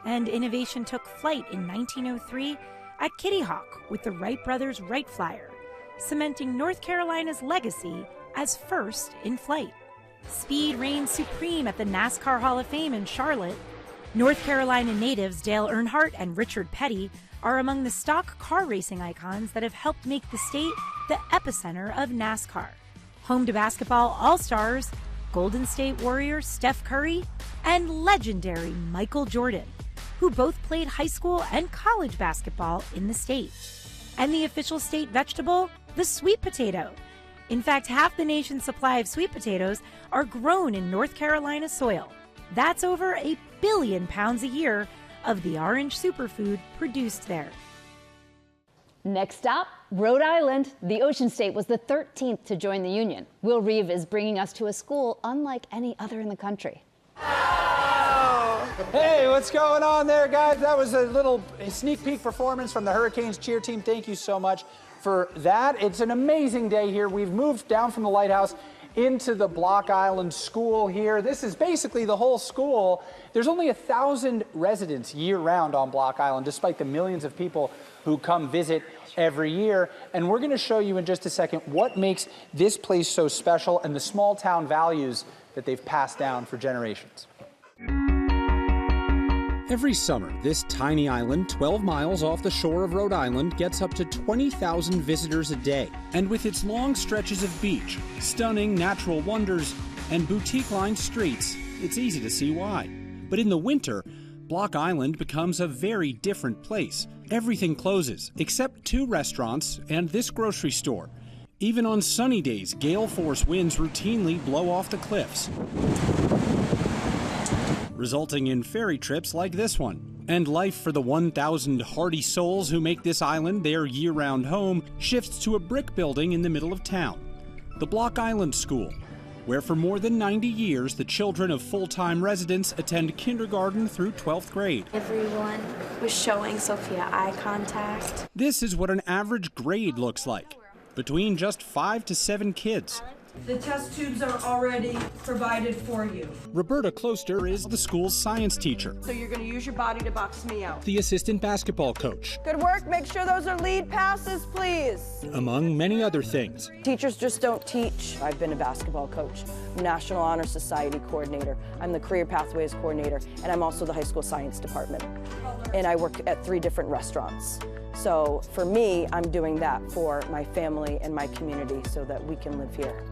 Speaker 16: And innovation took flight in 1903 at Kitty Hawk with the Wright brothers' Wright Flyer, cementing North Carolina's legacy as first in flight. Speed reigns supreme at the NASCAR Hall of Fame in Charlotte. North Carolina natives Dale Earnhardt and Richard Petty are among the stock car racing icons that have helped make the state the epicenter of NASCAR. Home to basketball all-stars Golden State Warriors Steph Curry and legendary Michael Jordan, who both played high school and college basketball in the state. And the official state vegetable, the sweet potato. In fact, half the nation's supply of sweet potatoes are grown in North Carolina soil. That's over 1 billion pounds a year of the orange superfood produced there.
Speaker 5: Next stop, Rhode Island. The Ocean State was the 13th to join the Union. Will Reeve is bringing us to a school unlike any other in the country.
Speaker 1: Hey, what's going on there, guys? That was a little sneak peek performance from the Hurricanes cheer team. Thank you so much for that. It's an amazing day here. We've moved down from the lighthouse into the Block Island School here. This is basically the whole school. There's only 1,000 residents year-round on Block Island, despite the millions of people who come visit every year. And we're going to show you in just a second what makes this place so special and the small town values that they've passed down for generations.
Speaker 18: Every summer, this tiny island, 12 miles off the shore of Rhode Island, gets up to 20,000 visitors a day. And with its long stretches of beach, stunning natural wonders, and boutique-lined streets, it's easy to see why. But in the winter, Block Island becomes a very different place. Everything closes, except 2 restaurants and this grocery store. Even on sunny days, gale force winds routinely blow off the cliffs, resulting in ferry trips like this one. And life for the 1,000 hardy souls who make this island their year-round home shifts to a brick building in the middle of town, the Block Island School, where for more than 90 years the children of full-time residents attend kindergarten through 12th grade.
Speaker 19: Everyone was showing Sophia eye contact.
Speaker 18: This is what an average grade looks like, between just 5 to 7 kids.
Speaker 22: The test tubes are already provided for you.
Speaker 18: Roberta Closter is the school's science teacher.
Speaker 22: So you're going to use your body to box me out.
Speaker 18: The assistant basketball coach.
Speaker 22: Good work. Make sure those are lead passes, please.
Speaker 18: Among many other things.
Speaker 22: Teachers just don't teach. I've been a basketball coach, National Honor Society coordinator. I'm the Career Pathways coordinator, and I'm also the high school science department. And I work at 3 different restaurants. So for me, I'm doing that for my family and my community so that we can live here.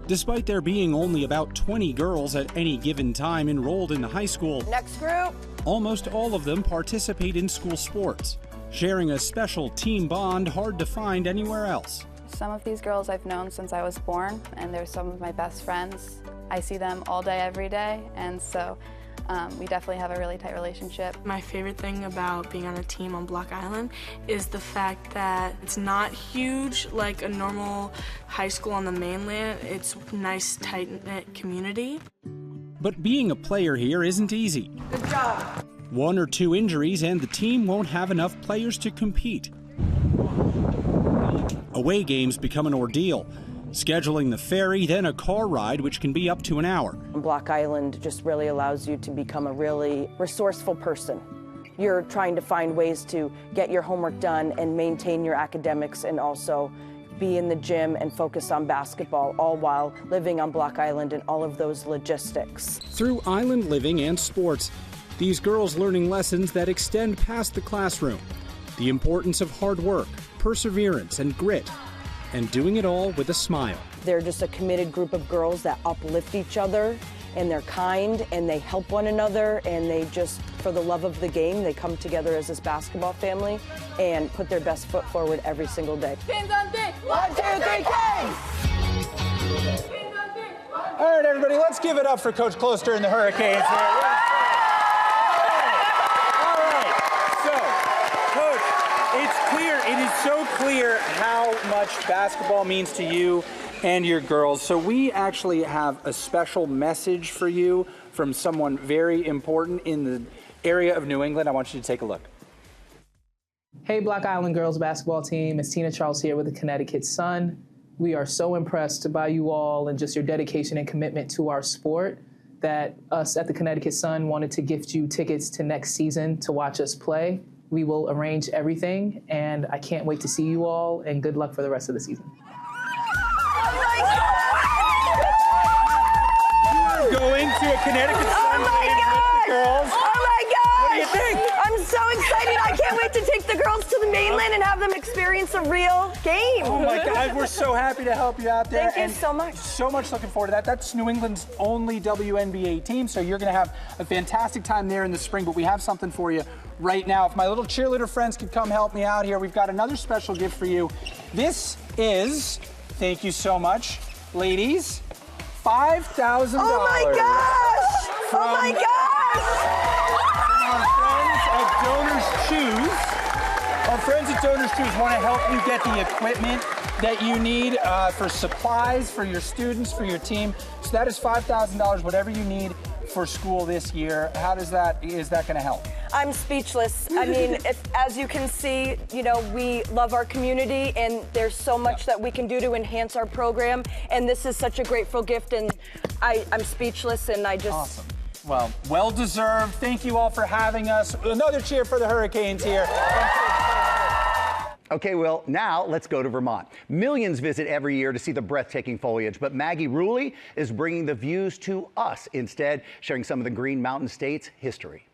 Speaker 18: Despite there being only about 20 girls at any given time enrolled in the high school,
Speaker 22: next group,
Speaker 18: almost all of them participate in school sports, sharing a special team bond hard to find anywhere else.
Speaker 23: Some of these girls I've known since I was born, and they're some of my best friends. I see them all day, every day, and so we definitely have a really tight relationship.
Speaker 27: My favorite thing about being on a team on Block Island is the fact that it's not huge like a normal high school on the mainland. It's a nice, tight-knit community.
Speaker 18: But being a player here isn't easy.
Speaker 7: Good job.
Speaker 18: 1 or 2 injuries and the team won't have enough players to compete. Away games become an ordeal. Scheduling the ferry, then a car ride, which can be up to an hour.
Speaker 22: Block Island just really allows you to become a really resourceful person. You're trying to find ways to get your homework done and maintain your academics and also be in the gym and focus on basketball, all while living on Block Island and all of those logistics.
Speaker 18: Through island living and sports, these girls learning lessons that extend past the classroom. The importance of hard work, perseverance, and grit, and doing it all with a smile.
Speaker 22: They're just a committed group of girls that uplift each other, and they're kind, and they help one another, and they just, for the love of the game, they come together as this basketball family and put their best foot forward every single day.
Speaker 7: Kings on three. 1, 2, 3, Kings!
Speaker 1: All right, everybody, let's give it up for Coach Closter and the Hurricanes here. It is so clear how much basketball means to you and your girls. So we actually have a special message for you from someone very important in the area of New England. I want you to take a look.
Speaker 2: Hey, Block Island girls basketball team. It's Tina Charles here with the Connecticut Sun. We are so impressed by you all and just your dedication and commitment to our sport that us at the Connecticut Sun wanted to gift you tickets to next season to watch us play. We will arrange everything, and I can't wait to see you all, and good luck for the rest of the season.
Speaker 1: You are going to a Connecticut Sun game with the girls.
Speaker 7: Oh my gosh!
Speaker 1: What do you think?
Speaker 7: I'm so excited. I can't wait to take the girls to the mainland and have them experience a real game.
Speaker 1: Oh my God, we're so happy to help you out there.
Speaker 7: Thank you so much.
Speaker 1: So much looking forward to that. That's New England's only WNBA team, so you're going to have a fantastic time there in the spring, but we have something for you right now. If my little cheerleader friends could come help me out here, we've got another special gift for you. This is, thank you so much, ladies, $5,000.
Speaker 7: Oh my gosh! Oh my gosh!
Speaker 1: From our friends at Donors Choose. Our friends at Donors Choose want to help you get the equipment that you need for supplies, for your students, for your team. So that is $5,000, whatever you need for school this year. How is that going to help?
Speaker 22: I'm speechless. I mean, as you can see, you know, we love our community, and there's so much that we can do to enhance our program, and this is such a grateful gift, and I'm speechless, and I just...
Speaker 1: Awesome. Well, well-deserved. Thank you all for having us. Another cheer for the Hurricanes here.
Speaker 9: Okay, well, now let's go to Vermont. Millions visit every year to see the breathtaking foliage, but Maggie Rulli is bringing the views to us instead, sharing some of the Green Mountain State's history.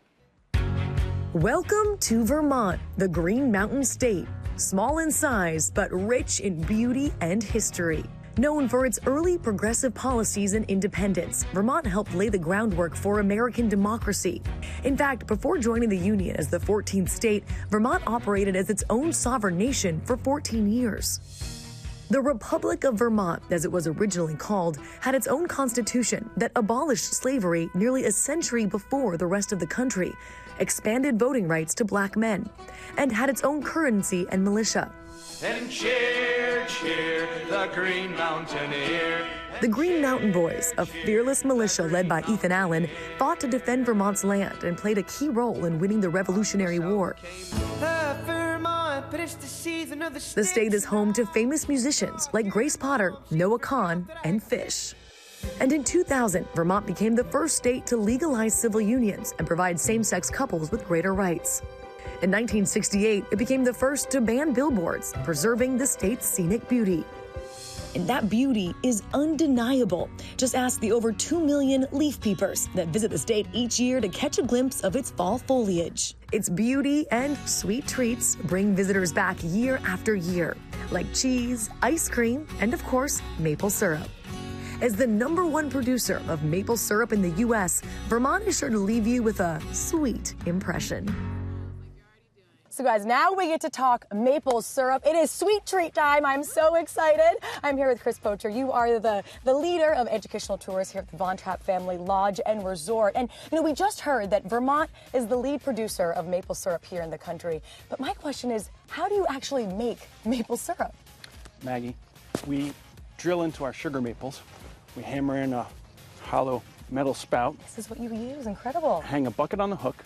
Speaker 8: Welcome to Vermont, the Green Mountain State. Small in size, but rich in beauty and history. Known for its early progressive policies and independence, Vermont helped lay the groundwork for American democracy. In fact, before joining the Union as the 14th state, Vermont operated as its own sovereign nation for 14 years. The Republic of Vermont, as it was originally called, had its own constitution that abolished slavery nearly a century before the rest of the country, expanded voting rights to black men, and had its own currency and militia.
Speaker 17: And cheer, cheer, the Green Mountaineer.
Speaker 8: The Green Mountain Boys, a fearless militia led by Ethan Allen, fought to defend Vermont's land and played a key role in winning the Revolutionary War. The state is home to famous musicians like Grace Potter, Noah Kahan, and Fish. And in 2000, Vermont became the first state to legalize civil unions and provide same-sex couples with greater rights. In 1968, it became the first to ban billboards, preserving the state's scenic beauty. And that beauty is undeniable. Just ask the over 2 million leaf peepers that visit the state each year to catch a glimpse of its fall foliage. Its beauty and sweet treats bring visitors back year after year, like cheese, ice cream, and of course, maple syrup. As the #1 producer of maple syrup in the U.S., Vermont is sure to leave you with a sweet impression.
Speaker 22: So guys, now we get to talk maple syrup. It is sweet treat time. I'm so excited. I'm here with Chris Poacher. You are the leader of educational tours here at the Von Trapp Family Lodge and Resort. And you know, we just heard that Vermont is the lead producer of maple syrup here in the country. But my question is, how do you actually make maple syrup?
Speaker 12: Maggie, we drill into our sugar maples. We hammer in a hollow metal spout.
Speaker 7: This is what you use, incredible.
Speaker 12: Hang a bucket on the hook,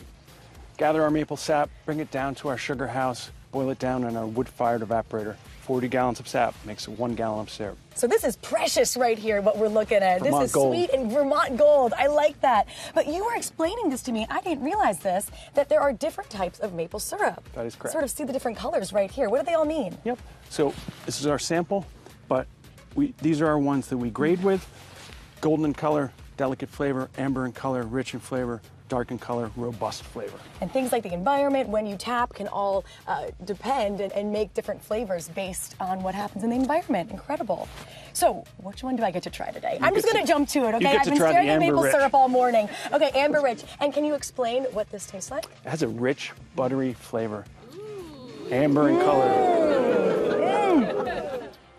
Speaker 12: gather our maple sap, bring it down to our sugar house, boil it down in our wood-fired evaporator. 40 gallons of sap makes 1 gallon of syrup.
Speaker 7: So this is precious right here, what we're looking at.
Speaker 12: Vermont
Speaker 7: this is
Speaker 12: gold.
Speaker 7: sweet and Vermont gold. I like that. But you were explaining this to me. I didn't realize this, that there are different types of maple syrup.
Speaker 12: That is correct.
Speaker 7: Sort of see the different colors right here. What do they all mean?
Speaker 12: Yep. So this is our sample, but these are our ones that we grade with. Golden in color, delicate flavor, amber in color, rich in flavor, dark in color, robust flavor.
Speaker 7: And things like the environment, when you tap, can all depend and make different flavors based on what happens in the environment. Incredible. So, which one do I get to try today? I'm just going to jump to it, okay? I've been staring at maple syrup all morning. Okay, Amber Rich. And can you explain what this tastes like?
Speaker 12: It has a rich, buttery flavor. Amber in color.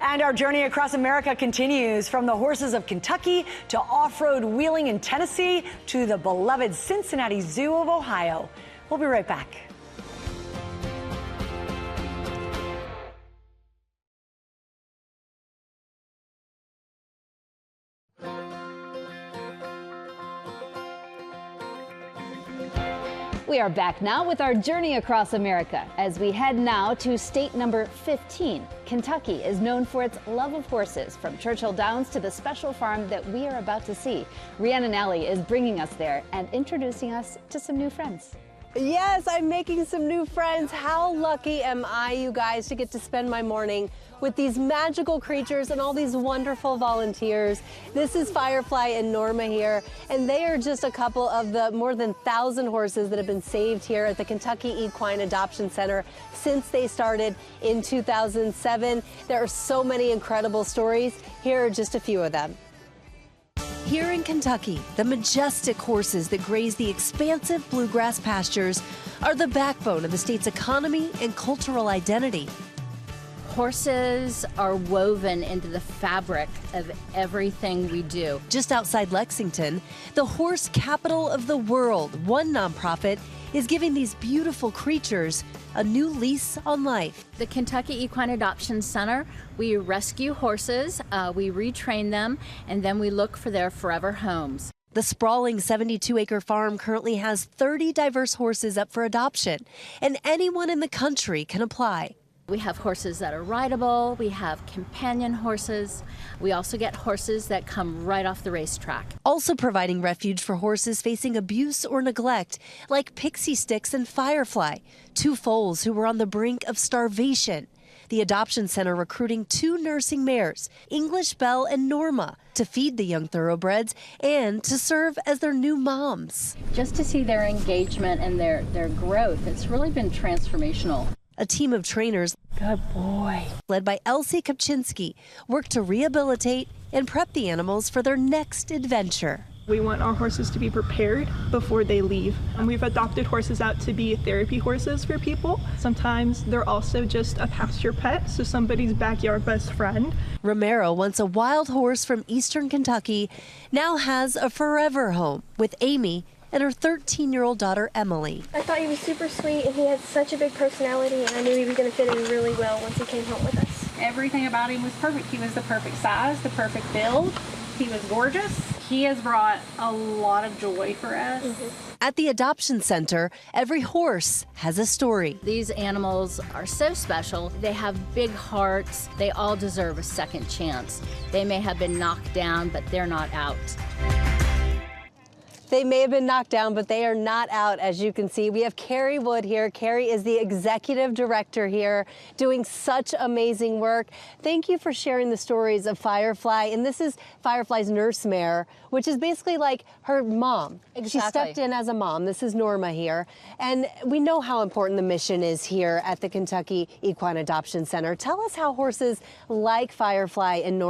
Speaker 7: And our journey across America continues, from the horses of Kentucky to off-road wheeling in Tennessee to the beloved Cincinnati Zoo of Ohio. We'll be right back.
Speaker 5: We are back now with our journey across America as we head now to state number 15. Kentucky is known for its love of horses, from Churchill Downs to the special farm that we are about to see. Rhiannon Alley is bringing us there and introducing us to some new friends.
Speaker 14: Yes, I'm making some new friends. How lucky am I, you guys, to get to spend my morning with these magical creatures and all these wonderful volunteers. This is Firefly and Norma here, and they are just a couple of the more than 1,000 horses that have been saved here at the Kentucky Equine Adoption Center since they started in 2007. There are so many incredible stories. Here are just a few of them.
Speaker 20: Here in Kentucky, the majestic horses that graze the expansive bluegrass pastures are the backbone of the state's economy and cultural identity.
Speaker 21: Horses are woven into the fabric of everything we do.
Speaker 20: Just outside Lexington, the horse capital of the world, one nonprofit is giving these beautiful creatures a new lease on life.
Speaker 21: The Kentucky Equine Adoption Center, we rescue horses, we retrain them, and then we look for their forever homes.
Speaker 20: The sprawling 72-acre farm currently has 30 diverse horses up for adoption, and anyone in the country can apply.
Speaker 21: We have horses that are rideable, we have companion horses, we also get horses that come right off the racetrack.
Speaker 20: Also providing refuge for horses facing abuse or neglect, like Pixie Sticks and Firefly, two foals who were on the brink of starvation. The adoption center recruiting 2 nursing mares, English Belle and Norma, to feed the young thoroughbreds and to serve as their new moms.
Speaker 21: Just to see their engagement and their growth, it's really been transformational.
Speaker 20: A team of trainers,
Speaker 21: good boy,
Speaker 20: led by Elsie Kopczynski, work to rehabilitate and prep the animals for their next adventure.
Speaker 24: We want our horses to be prepared before they leave. And we've adopted horses out to be therapy horses for people. Sometimes they're also just a pasture pet, so somebody's backyard best friend.
Speaker 20: Romero, once a wild horse from eastern Kentucky, now has a forever home with Amy and her 13-year-old daughter, Emily.
Speaker 25: I thought he was super sweet, and he had such a big personality, and I knew he was going to fit in really well once he came home with us.
Speaker 26: Everything about him was perfect. He was the perfect size, the perfect build. He was gorgeous. He has brought a lot of joy for us.
Speaker 20: At the adoption center, every horse has a story.
Speaker 21: These animals are so special. They have big hearts. They all deserve a second chance. They may have been knocked down, but they're not out.
Speaker 14: They may have been knocked down, but they are not out, as you can see. We have Carrie Wood here. Carrie is the executive director here, doing such amazing work. Thank you for sharing the stories of Firefly. And this is Firefly's nurse mare, which is basically like her mom.
Speaker 21: Exactly.
Speaker 14: She stepped in as a mom. This is Norma here. And we know how important the mission is here at the Kentucky Equine Adoption Center. Tell us how horses like Firefly and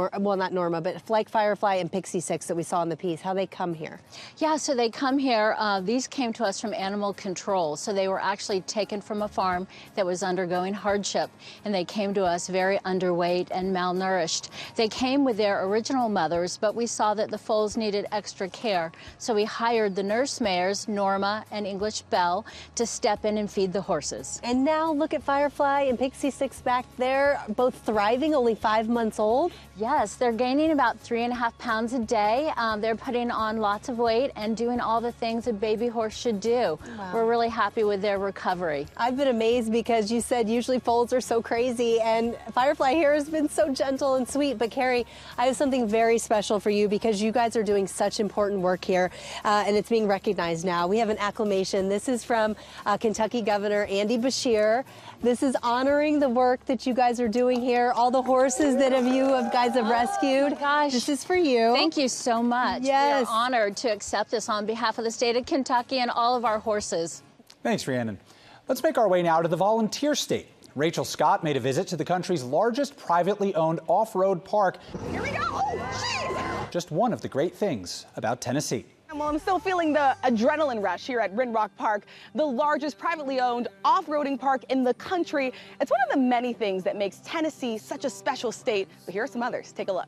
Speaker 14: like Firefly and Pixie Sticks that we saw in the piece, how they come here.
Speaker 28: Yeah, so
Speaker 21: so they come here. These came to us from animal control. So they were actually taken from a farm that was undergoing hardship, and they came to us very underweight and malnourished. They came with their original mothers, but we saw that the foals needed extra care. So we hired the nurse mares, Norma and English Belle, to step in and feed the horses.
Speaker 14: And now look at Firefly and Pixie Sticks back there, both thriving, only 5 months old.
Speaker 21: Yes, they're gaining about 3.5 pounds a day. They're putting on lots of weight and doing all the things a baby horse should do.
Speaker 14: Wow.
Speaker 21: We're really happy with their recovery.
Speaker 14: I've been amazed because you said usually foals are so crazy, and Firefly here has been so gentle and sweet. But Carrie, I have something very special for you because you guys are doing such important work here, and it's being recognized now. We have an acclamation. This is from Kentucky Governor Andy Beshear. This is honoring the work that you guys are doing here, all the horses that you guys have rescued.
Speaker 21: Oh my gosh.
Speaker 14: This is for you.
Speaker 21: Thank you so much.
Speaker 14: Yes.
Speaker 21: We are honored to accept this on behalf of the state of Kentucky and all of our horses.
Speaker 1: Thanks, Rhiannon. Let's make our way now to the volunteer state. Rachel Scott made a visit to the country's largest privately owned off-road park.
Speaker 3: Here we go. Oh, jeez.
Speaker 1: Just one of the great things about Tennessee.
Speaker 3: Well, I'm still feeling the adrenaline rush here at Rinrock Park, the largest privately owned off-roading park in the country. It's one of the many things that makes Tennessee such a special state, but here are some others. Take a look.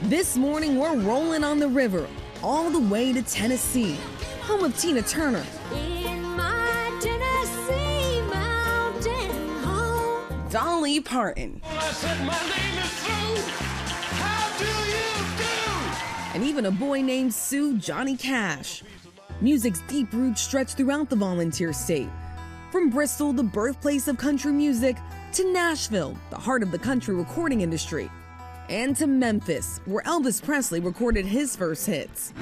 Speaker 4: This morning, we're rolling on the river, all the way to Tennessee, home of Tina Turner.
Speaker 6: In my Tennessee mountain home.
Speaker 4: Dolly Parton.
Speaker 6: I said my name is Sue. How do you do?
Speaker 4: And even a boy named Sue Johnny Cash. Music's deep roots stretch throughout the volunteer state. From Bristol, the birthplace of country music, to Nashville, the heart of the country recording industry, and to Memphis, where Elvis Presley recorded his first hits.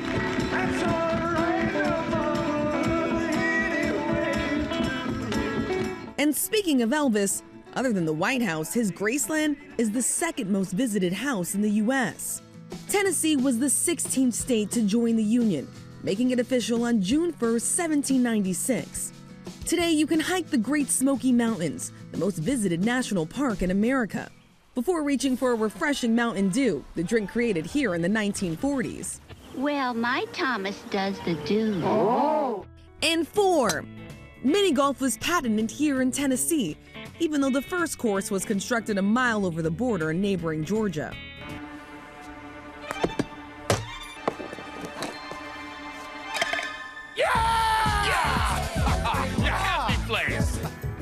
Speaker 4: And speaking of Elvis, other than the White House, his Graceland is the second most visited house in the U.S. Tennessee was the 16th state to join the Union, making it official on June 1st, 1796. Today, you can hike the Great Smoky Mountains, the most visited national park in America, before reaching for a refreshing Mountain Dew, the drink created here in the 1940s.
Speaker 6: Well, my Thomas does the do.
Speaker 4: Oh. And 4. Mini golf was patented here in Tennessee, even though the first course was constructed a mile over the border in neighboring Georgia.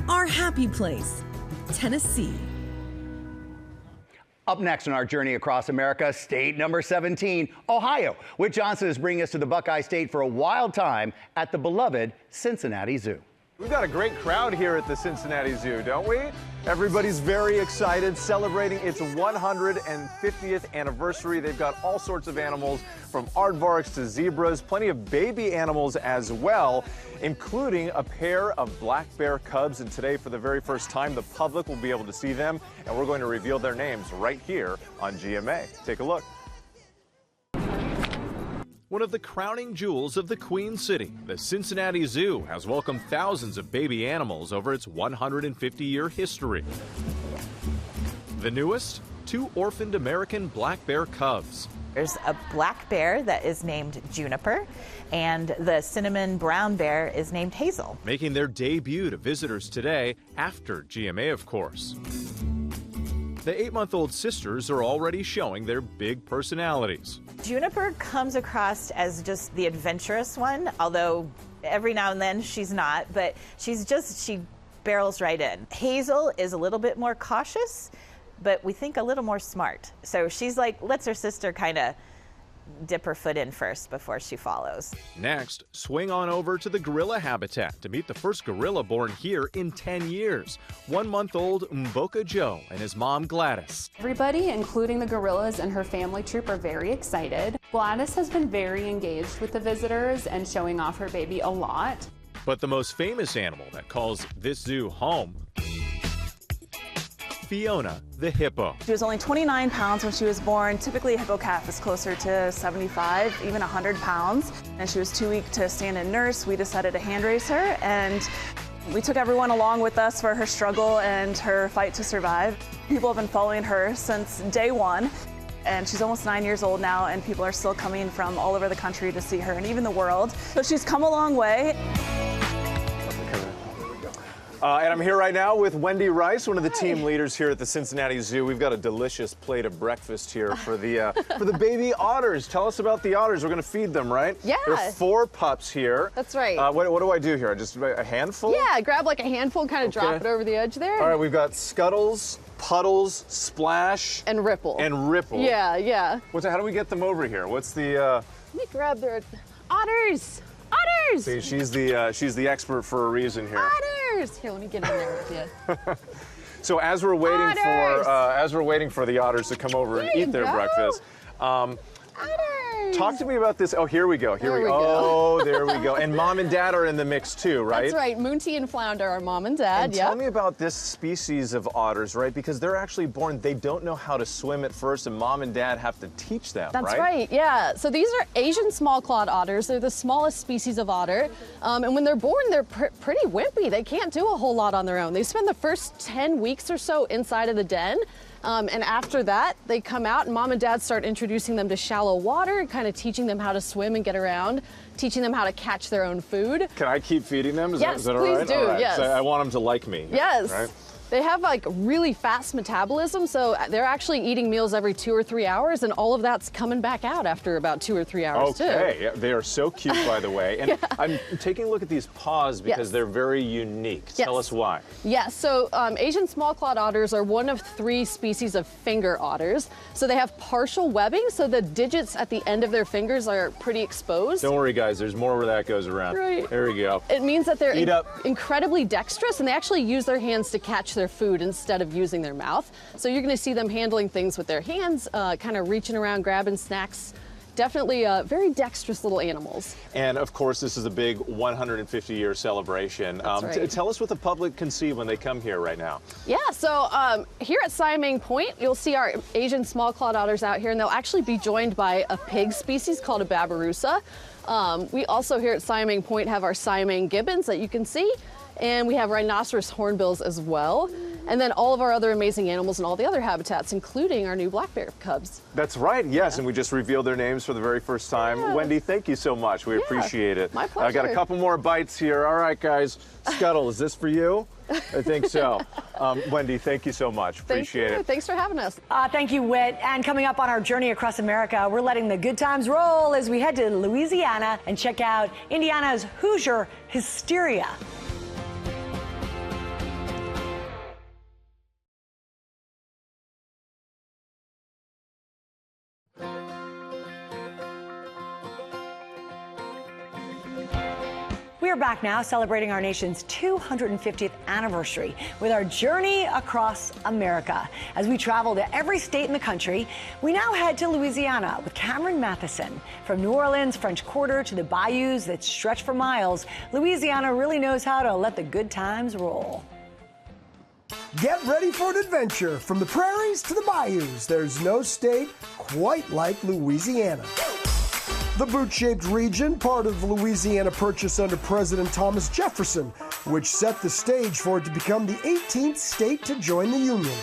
Speaker 4: Our happy place, Tennessee.
Speaker 9: Up next on our journey across America, state number 17, Ohio. Whit Johnson is bringing us to the Buckeye State for a wild time at the beloved Cincinnati Zoo.
Speaker 10: We've got a great crowd here at the Cincinnati Zoo, don't we? Everybody's very excited, celebrating its 150th anniversary. They've got all sorts of animals, from aardvarks to zebras, plenty of baby animals as well, including a pair of black bear cubs. And today, for the very first time, the public will be able to see them, and we're going to reveal their names right here on GMA. Take a look.
Speaker 11: One of the crowning jewels of the Queen City, the Cincinnati Zoo has welcomed thousands of baby animals over its 150-year history. The newest, 2 orphaned American black bear cubs.
Speaker 13: There's a black bear that is named Juniper, and the cinnamon brown bear is named Hazel.
Speaker 11: Making their debut to visitors today, after GMA, of course. The 8-month-old sisters are already showing their big personalities.
Speaker 13: Juniper comes across as just the adventurous one, although every now and then she's not, but she barrels right in. Hazel is a little bit more cautious, but we think a little more smart. So she's like, lets her sister kind of dip her foot in first before she follows.
Speaker 11: Next, swing on over to the gorilla habitat to meet the first gorilla born here in 10 years. 1-month-old Mboka Joe and his mom Gladys.
Speaker 15: Everybody, including the gorillas and her family troop, are very excited. Gladys has been very engaged with the visitors and showing off her baby a lot.
Speaker 11: But the most famous animal that calls this zoo home, Fiona the hippo.
Speaker 28: She was only 29 pounds when she was born. Typically, a hippo calf is closer to 75, even 100 pounds. And she was too weak to stand and nurse. We decided to hand raise her, and we took everyone along with us for her struggle and her fight to survive. People have been following her since day one. And she's almost 9 years old now, and people are still coming from all over the country to see her, and even the world. So she's come a long way.
Speaker 10: And I'm here right now with Wendy Rice, one of the team leaders here at the Cincinnati Zoo. We've got a delicious plate of breakfast here for the baby otters. Tell us about the otters. We're going to feed them, right?
Speaker 2: Yeah.
Speaker 10: There are 4 pups here.
Speaker 2: That's right.
Speaker 10: What do I do here? Just a handful?
Speaker 2: Yeah, grab like a handful and kind of drop it over the edge there.
Speaker 10: All right, we've got Scuttles, Puddles, Splash,
Speaker 2: and Ripple.
Speaker 10: And Ripple.
Speaker 2: Yeah, yeah.
Speaker 10: How do we get them over here? What's the?
Speaker 2: Let me grab their otters. Otters.
Speaker 10: See, she's the expert for a reason here.
Speaker 2: Otters. Here, let me get in there with you.
Speaker 10: So as we're waiting for the otters to come over and eat their breakfast. Talk to me about this. Oh, here we go. Here we go. Oh, there we go. And mom and dad are in the mix too, right?
Speaker 2: That's right. Moonty and Flounder are mom and dad.
Speaker 10: And tell me about this species of otters, right? Because they're actually born, they don't know how to swim at first, and mom and dad have to teach them,
Speaker 2: That's
Speaker 10: right?
Speaker 2: right, yeah. So these are Asian small-clawed otters. They're the smallest species of otter. And when they're born, they're pretty wimpy. They can't do a whole lot on their own. They spend the first 10 weeks or so inside of the den. And after that, they come out and mom and dad start introducing them to shallow water, kind of teaching them how to swim and get around, teaching them how to catch their own food.
Speaker 10: Can I keep feeding them? Is
Speaker 2: Yes,
Speaker 10: that all
Speaker 2: please
Speaker 10: right?
Speaker 2: do,
Speaker 10: All right.
Speaker 2: yes.
Speaker 10: So I want them to like me.
Speaker 2: Yes.
Speaker 10: Right?
Speaker 2: They have like really fast metabolism, so they're actually eating meals every 2 or 3 hours, and all of that's coming back out after about 2 or 3 hours too.
Speaker 10: Okay, yeah, they are so cute, by the way. And I'm taking a look at these paws because they're very unique. Tell us why.
Speaker 2: Yes, so Asian small-clawed otters are one of 3 species of finger otters. So they have partial webbing, so the digits at the end of their fingers are pretty exposed.
Speaker 10: Don't worry, guys. There's more where that goes around.
Speaker 2: Right.
Speaker 10: There we go.
Speaker 2: It means that they're
Speaker 10: Eat up.
Speaker 2: incredibly dexterous, and they actually use their hands to catch their food instead of using their mouth. So you're going to see them handling things with their hands, kind of reaching around, grabbing snacks. Definitely very dexterous little animals.
Speaker 10: And of course, this is a big 150-year celebration.
Speaker 2: That's right.
Speaker 10: Tell us what the public can see when they come here right now.
Speaker 2: Yeah, so here at Siamang Point, you'll see our Asian small-clawed otters out here, and they'll actually be joined by a pig species called a babirusa. We also here at Siamang Point have our Siamang gibbons that you can see, and we have rhinoceros hornbills as well. And then all of our other amazing animals and all the other habitats, including our new black bear cubs.
Speaker 10: That's right, yes, and we just revealed their names for the very first time.
Speaker 2: Yeah.
Speaker 10: Wendy, thank you so much. We appreciate it.
Speaker 2: My pleasure.
Speaker 10: I got a couple more bites here. All right, guys. Scuttle, is this for you? I think so. Wendy, thank you so much. Appreciate it.
Speaker 2: Thanks for having us.
Speaker 8: Thank you, Whit. And coming up on our journey across America, we're letting the good times roll as we head to Louisiana and check out Indiana's Hoosier hysteria. We are back now celebrating our nation's 250th anniversary with our journey across America. As we travel to every state in the country, we now head to Louisiana with Cameron Matheson. From New Orleans, French Quarter to the bayous that stretch for miles, Louisiana really knows how to let the good times roll.
Speaker 16: Get ready for an adventure from the prairies to the bayous. There's no state quite like Louisiana. The boot-shaped region, part of Louisiana Purchase under President Thomas Jefferson, which set the stage for it to become the 18th state to join the Union.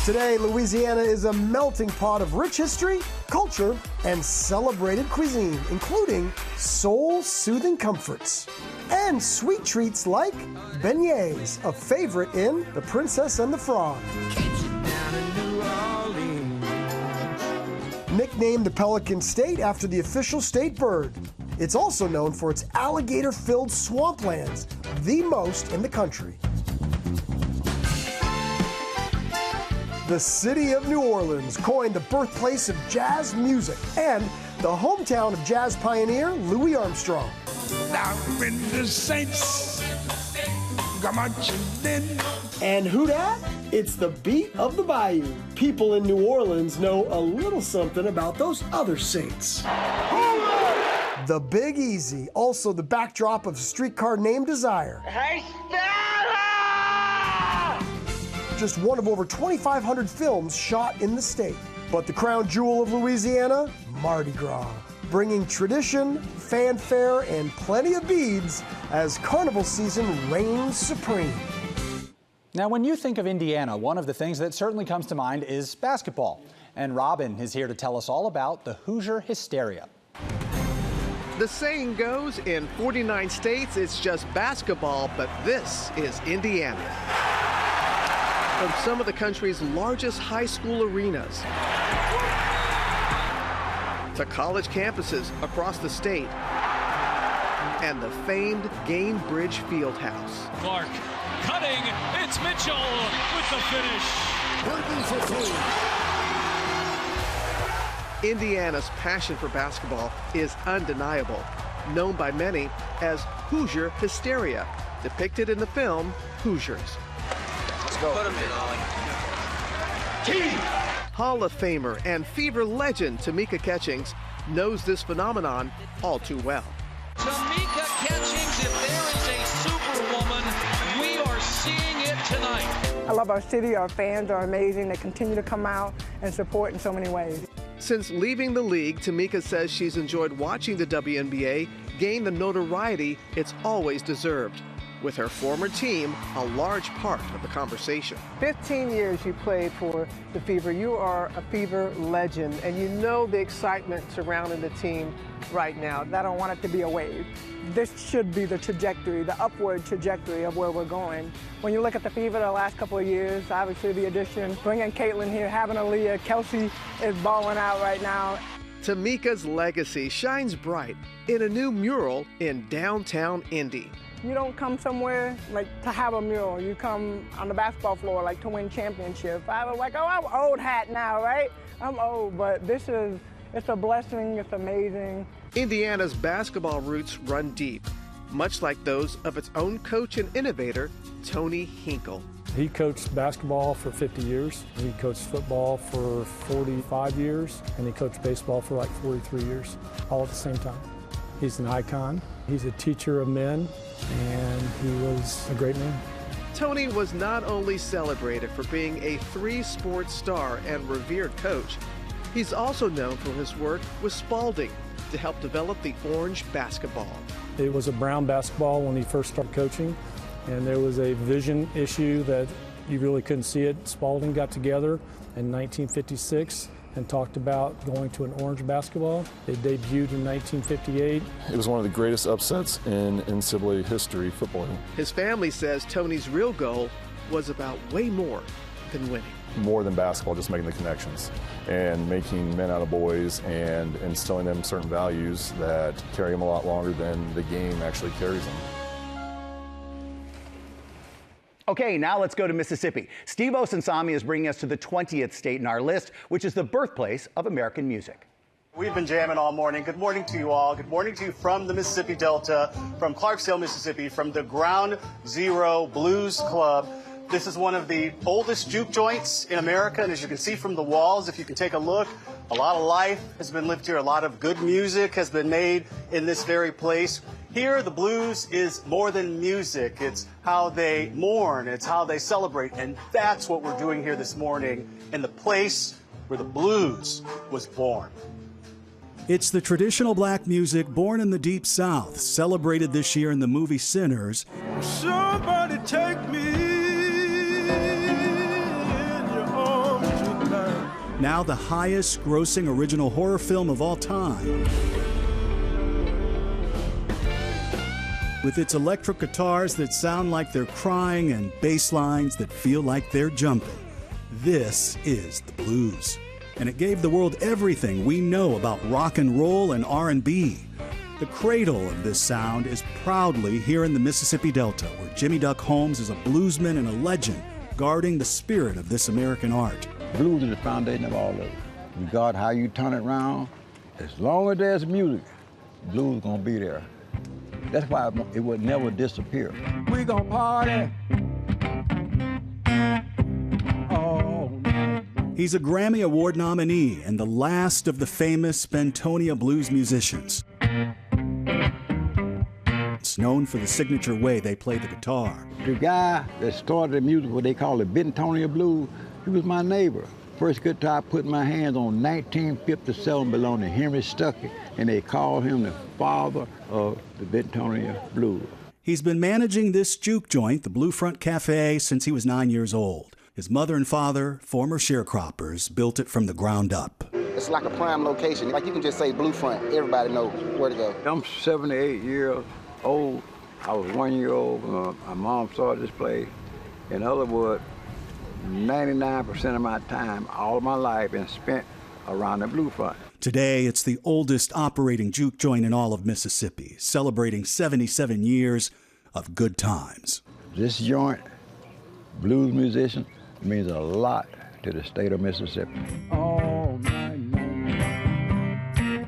Speaker 16: Today, Louisiana is a melting pot of rich history, culture, and celebrated cuisine, including soul-soothing comforts. And sweet treats like beignets, a favorite in The Princess and the Frog. Nicknamed the Pelican State after the official state bird. It's also known for its alligator-filled swamplands, the most in the country. The city of New Orleans, coined the birthplace of jazz music, and the hometown of jazz pioneer Louis Armstrong.
Speaker 6: Now when the saints come marching in.
Speaker 16: And who dat? It's the beat of the bayou. People in New Orleans know a little something about those other saints. The Big Easy, also the backdrop of Streetcar Named Desire.
Speaker 6: Hey, Stella!
Speaker 16: Just one of over 2,500 films shot in the state. But the crown jewel of Louisiana, Mardi Gras, bringing tradition, fanfare, and plenty of beads as carnival season reigns supreme.
Speaker 1: Now, when you think of Indiana, one of the things that certainly comes to mind is basketball. And Robin is here to tell us all about the Hoosier hysteria.
Speaker 7: The saying goes, in 49 states, it's just basketball, but this is Indiana. From some of the country's largest high school arenas to college campuses across the state and the famed Gainbridge Fieldhouse.
Speaker 6: Clark cutting, it's Mitchell with the finish. Burton for three.
Speaker 7: Indiana's passion for basketball is undeniable, known by many as Hoosier hysteria, depicted in the film Hoosiers.
Speaker 6: Let's go. Put him in, Ollie.
Speaker 7: Hall of Famer and Fever legend Tamika Catchings knows this phenomenon all too well.
Speaker 6: Tamika Catchings, if there is a superwoman, we are seeing it tonight.
Speaker 12: I love our city. Our fans are amazing. They continue to come out and support in so many ways.
Speaker 7: Since leaving the league, Tamika says she's enjoyed watching the WNBA gain the notoriety it's always deserved, with her former team a large part of the conversation.
Speaker 12: 15 years you played for the Fever. You are a Fever legend, and you know the excitement surrounding the team right now. I don't want it to be a wave. This should be the trajectory, the upward trajectory of where we're going. When you look at the Fever the last couple of years, obviously the addition, bringing Caitlin here, having Aaliyah, Kelsey is balling out right now.
Speaker 7: Tamika's legacy shines bright in a new mural in downtown Indy.
Speaker 12: You don't come somewhere like to have a mural. You come on the basketball floor like to win championship. I was like, oh, I'm old hat now, right? I'm old, but it's a blessing, it's amazing.
Speaker 7: Indiana's basketball roots run deep, much like those of its own coach and innovator, Tony Hinkle.
Speaker 17: He coached basketball for 50 years. He coached football for 45 years, and he coached baseball for like 43 years, all at the same time. He's an icon. He's a teacher of men, and he was a great man.
Speaker 7: Tony was not only celebrated for being a three-sport star and revered coach, he's also known for his work with Spalding to help develop the orange basketball.
Speaker 17: It was a brown basketball when he first started coaching, and there was a vision issue that you really couldn't see it. Spalding got together in 1956 and talked about going to an orange basketball. They debuted in 1958.
Speaker 18: It was one of the greatest upsets in NCAA history football.
Speaker 7: His family says Tony's real goal was about way more than winning.
Speaker 18: More than basketball, just making the connections and making men out of boys and instilling them certain values that carry them a lot longer than the game actually carries them.
Speaker 9: Okay, now let's go to Mississippi. Steve Osunsami is bringing us to the 20th state in our list, which is the birthplace of American music.
Speaker 19: We've been jamming all morning. Good morning to you all. Good morning to you from the Mississippi Delta, from Clarksdale, Mississippi, from the Ground Zero Blues Club. This is one of the oldest juke joints in America, and as you can see from the walls, if you can take a look, a lot of life has been lived here. A lot of good music has been made in this very place. Here, the blues is more than music. It's how they mourn. It's how they celebrate. And that's what we're doing here this morning in the place where the blues was born.
Speaker 22: It's the traditional black music born in the Deep South, celebrated this year in the movie Sinners.
Speaker 6: Somebody take me in your arms tonight.
Speaker 22: Now the highest grossing original horror film of all time. With its electric guitars that sound like they're crying and bass lines that feel like they're jumping. This is the blues. And it gave the world everything we know about rock and roll and R&B. The cradle of this sound is proudly here in the Mississippi Delta, where Jimmy Duck Holmes is a bluesman and a legend, guarding the spirit of this American art.
Speaker 23: Blues is the foundation of all of it. Regard how you turn it around, as long as there's music, blues gonna be there. That's why it would never disappear.
Speaker 6: We gonna party.
Speaker 22: He's a Grammy Award nominee and the last of the famous Bentonia blues musicians. It's known for the signature way they play the guitar.
Speaker 23: The guy that started the music, what they call the Bentonia blues, he was my neighbor. First guitar I put my hands on, 1957, belonged to Henry Stuckey, and they called him the father of the Bentonia blues.
Speaker 22: He's been managing this juke joint, the Blue Front Cafe, since he was 9 years old. His mother and father, former sharecroppers, built it from the ground up.
Speaker 5: It's like a prime location. Like you can just say Bluefront, everybody knows where to go.
Speaker 23: I'm 78 years old. I was 1 year old when my mom started this place. In other words, 99% of my time, all of my life, been spent around the Bluefront.
Speaker 22: Today, it's the oldest operating juke joint in all of Mississippi, celebrating 77 years of good times.
Speaker 23: This joint, blues musician, means a lot to the state of Mississippi. All night long,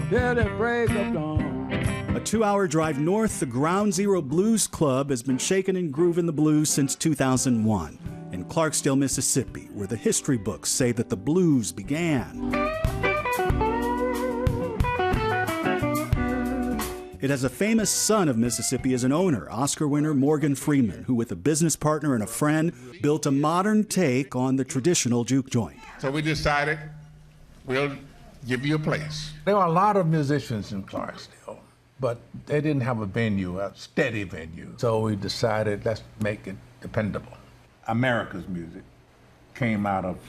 Speaker 23: till the break of dawn.
Speaker 22: A 2-hour drive north, the Ground Zero Blues Club has been shaking and grooving the blues since 2001 in Clarksdale, Mississippi, where the history books say that the blues began. It has a famous son of Mississippi as an owner, Oscar winner Morgan Freeman, who with a business partner and a friend built a modern take on the traditional juke joint.
Speaker 14: So we decided we'll give you a place.
Speaker 20: There are a lot of musicians in Clarksdale, but they didn't have a venue, a steady venue. So we decided, let's make it dependable. America's music came out of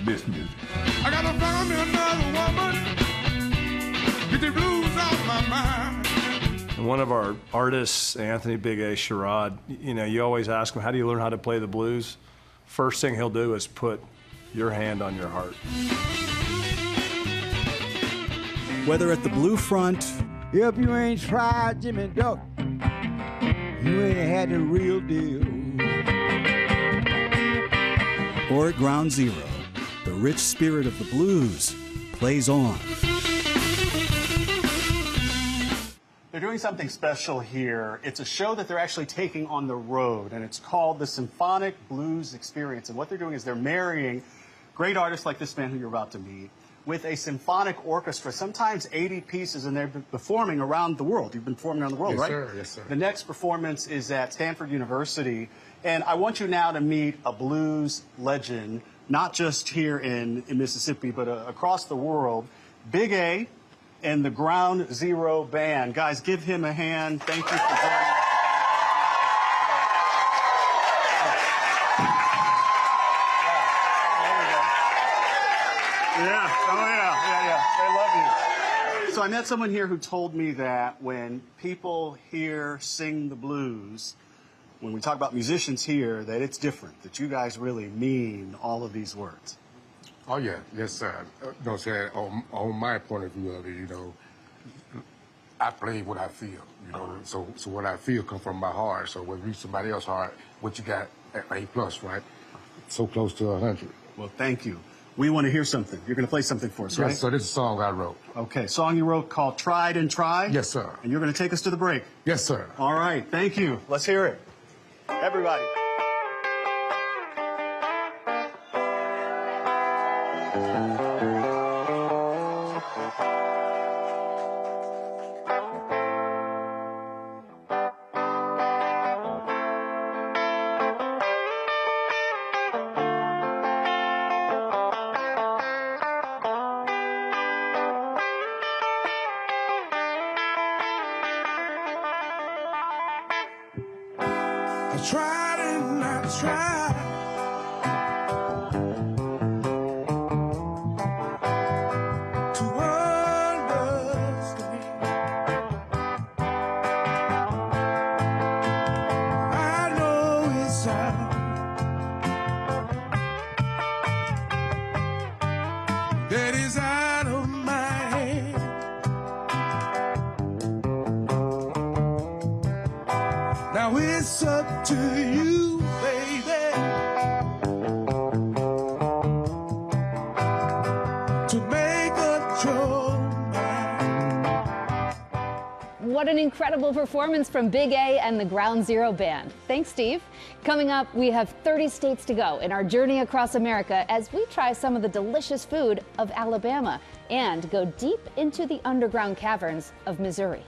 Speaker 20: this music.
Speaker 14: I gotta find me another woman, get the blues off my mind.
Speaker 21: And one of our artists, Anthony Big A. Sherrod, you always ask him, how do you learn how to play the blues? First thing he'll do is put your hand on your heart.
Speaker 22: Whether at the Bluefront,
Speaker 23: if you ain't tried Jimmy Duck, you ain't had the real deal.
Speaker 22: or at Ground Zero, the rich spirit of the blues plays on.
Speaker 19: They're doing something special here. It's a show that they're actually taking on the road, and it's called the Symphonic Blues Experience. And what they're doing is they're marrying great artists like this man who you're about to meet with a symphonic orchestra, sometimes 80 pieces, and they're performing around the world. You've been performing around the world,
Speaker 14: Yes,
Speaker 19: right?
Speaker 14: sir. Yes, sir.
Speaker 19: The next performance is at Stanford University, and I want you now to meet a blues legend, not just here in Mississippi, but across the world, Big A and the Ground Zero Band. Guys, give him a hand. Thank you for joining us. Yeah, oh yeah. They love you. So I met someone here who told me that when people here sing the blues, when we talk about musicians here, that it's different, that you guys really mean all of these words.
Speaker 14: Oh, yeah. Yes, sir. No, sir, on my point of view of it, I play what I feel, so what I feel comes from my heart. So when you reach somebody else's heart, what you got at A+, right? So close to 100.
Speaker 19: Well, thank you. We want to hear something. You're going to play something for us, right?
Speaker 14: Yes, so this is a song I wrote.
Speaker 19: Okay, song you wrote called Tried and Tried?
Speaker 14: Yes, sir.
Speaker 19: And you're going to take us to the break?
Speaker 14: Yes, sir.
Speaker 19: All right, thank you. Let's hear it. Everybody.
Speaker 14: I tried and I tried to understand. I know it's out that is out of my hand. Now it's up to you, baby, to make up your mind.
Speaker 24: What an incredible performance from Big A and the Ground Zero Band. Thanks, Steve. Coming up, we have 30 states to go in our journey across America as we try some of the delicious food of Alabama and go deep into the underground caverns of Missouri.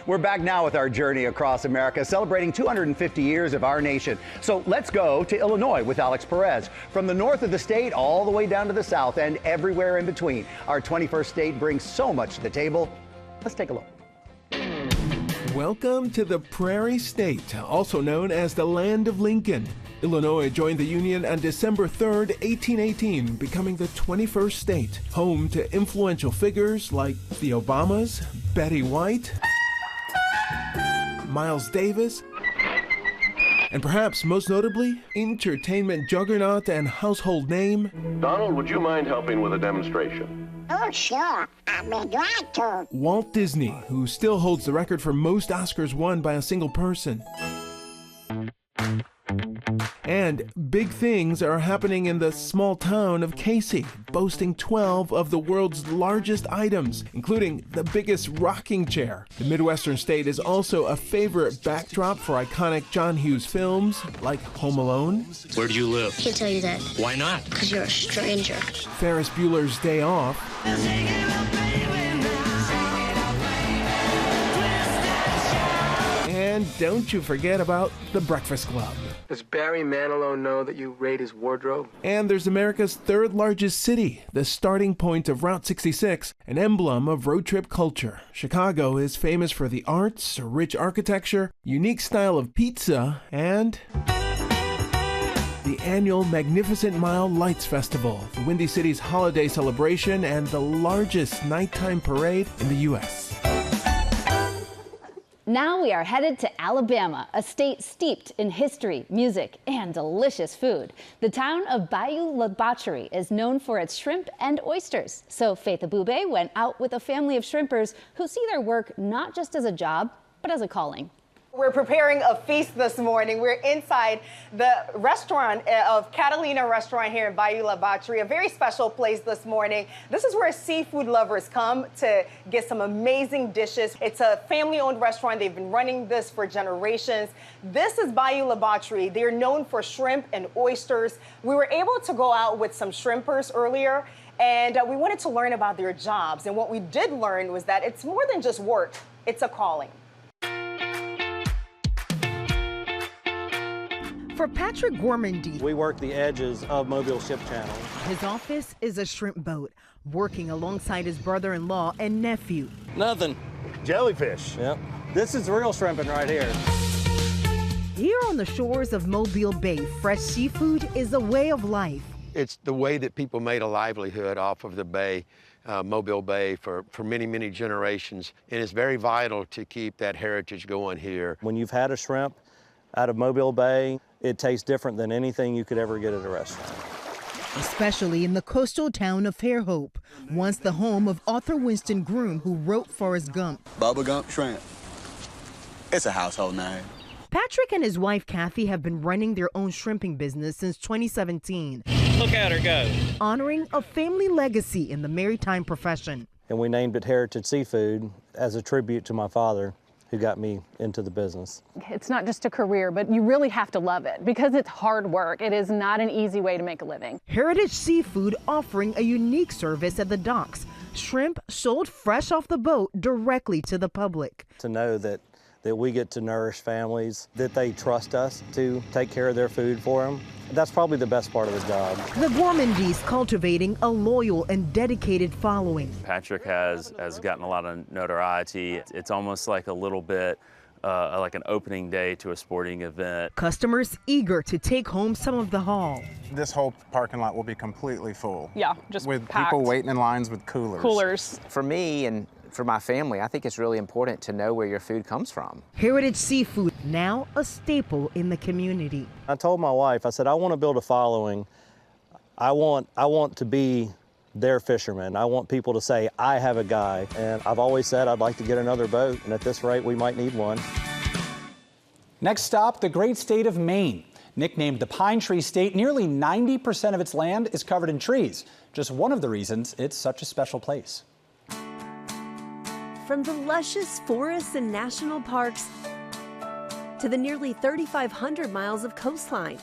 Speaker 9: We're back now with our journey across America, celebrating 250 years of our nation. So let's go to Illinois with Alex Perez. From the north of the state all the way down to the south and everywhere in between, our 21st state brings so much to the table. Let's take a look.
Speaker 3: Welcome to the Prairie State, also known as the Land of Lincoln. Illinois joined the Union on December 3rd, 1818, becoming the 21st state, home to influential figures like the Obamas, Betty White, Miles Davis, and perhaps most notably, entertainment juggernaut and household name,
Speaker 4: Donald, would you mind helping with a demonstration?
Speaker 11: Oh, sure. I'd be glad to.
Speaker 3: Walt Disney, who still holds the record for most Oscars won by a single person. And big things are happening in the small town of Casey, boasting 12 of the world's largest items, including the biggest rocking chair. The Midwestern state is also a favorite backdrop for iconic John Hughes films like Home Alone.
Speaker 13: Where do you live?
Speaker 11: Can't tell you that.
Speaker 13: Why not?
Speaker 11: Because you're a stranger.
Speaker 3: Ferris Bueller's Day Off. And don't you forget about The Breakfast Club.
Speaker 15: Does Barry Manilow know that you raid his wardrobe?
Speaker 3: And there's America's third largest city, the starting point of Route 66, an emblem of road trip culture. Chicago is famous for the arts, rich architecture, unique style of pizza, and the annual Magnificent Mile Lights Festival, the Windy City's holiday celebration and the largest nighttime parade in the U.S.
Speaker 24: Now we are headed to Alabama, a state steeped in history, music, and delicious food. The town of Bayou La Batre is known for its shrimp and oysters. So Faith Abube went out with a family of shrimpers who see their work not just as a job, but as a calling.
Speaker 25: We're preparing a feast this morning. We're inside the restaurant of Catalina Restaurant here in Bayou La Batre, a very special place this morning. This is where seafood lovers come to get some amazing dishes. It's a family-owned restaurant. They've been running this for generations. This is Bayou La Batre. They're known for shrimp and oysters. We were able to go out with some shrimpers earlier, and we wanted to learn about their jobs. And what we did learn was that it's more than just work. It's a calling.
Speaker 26: For Patrick Gormandy,
Speaker 27: we work the edges of Mobile Ship Channel.
Speaker 26: His office is a shrimp boat, working alongside his brother-in-law and nephew.
Speaker 27: Nothing. Jellyfish. Yep. This is real shrimping right here.
Speaker 26: Here on the shores of Mobile Bay, fresh seafood is a way of life.
Speaker 29: It's the way that people made a livelihood off of the bay, Mobile Bay, for many, many generations. And it's very vital to keep that heritage going here.
Speaker 27: When you've had a shrimp out of Mobile Bay, it tastes different than anything you could ever get at a restaurant.
Speaker 26: Especially in the coastal town of Fairhope, once the home of Arthur Winston Groom, who wrote Forrest Gump.
Speaker 30: Bubba Gump Shrimp. It's a household name.
Speaker 26: Patrick and his wife Kathy have been running their own shrimping business since 2017.
Speaker 27: Look at her go.
Speaker 26: Honoring a family legacy in the maritime profession.
Speaker 27: And we named it Heritage Seafood as a tribute to my father, who got me into the business.
Speaker 2: It's not just a career, but you really have to love it because it's hard work. It is not an easy way to make a living.
Speaker 26: Heritage Seafood offering a unique service at the docks. Shrimp sold fresh off the boat directly to the public.
Speaker 27: To know that we get to nourish families, that they trust us to take care of their food for them, that's probably the best part of the job.
Speaker 26: The Gormandys cultivating a loyal and dedicated following.
Speaker 31: Patrick has gotten a lot of notoriety. It's almost like a little bit like an opening day to a sporting event.
Speaker 26: Customers eager to take home some of the haul.
Speaker 32: This whole parking lot will be completely full.
Speaker 2: Yeah, just
Speaker 32: with
Speaker 2: packed.
Speaker 32: People waiting in lines with coolers.
Speaker 33: For me and for my family, I think it's really important to know where your food comes from.
Speaker 26: Heritage Seafood, now a staple in the community.
Speaker 27: I told my wife, I said, I want to build a following. I want to be their fisherman. I want people to say, I have a guy. And I've always said I'd like to get another boat, and at this rate, we might need one.
Speaker 1: Next stop, the great state of Maine. Nicknamed the Pine Tree State, nearly 90% of its land is covered in trees. Just one of the reasons it's such a special place.
Speaker 34: From the luscious forests and national parks to the nearly 3,500 miles of coastline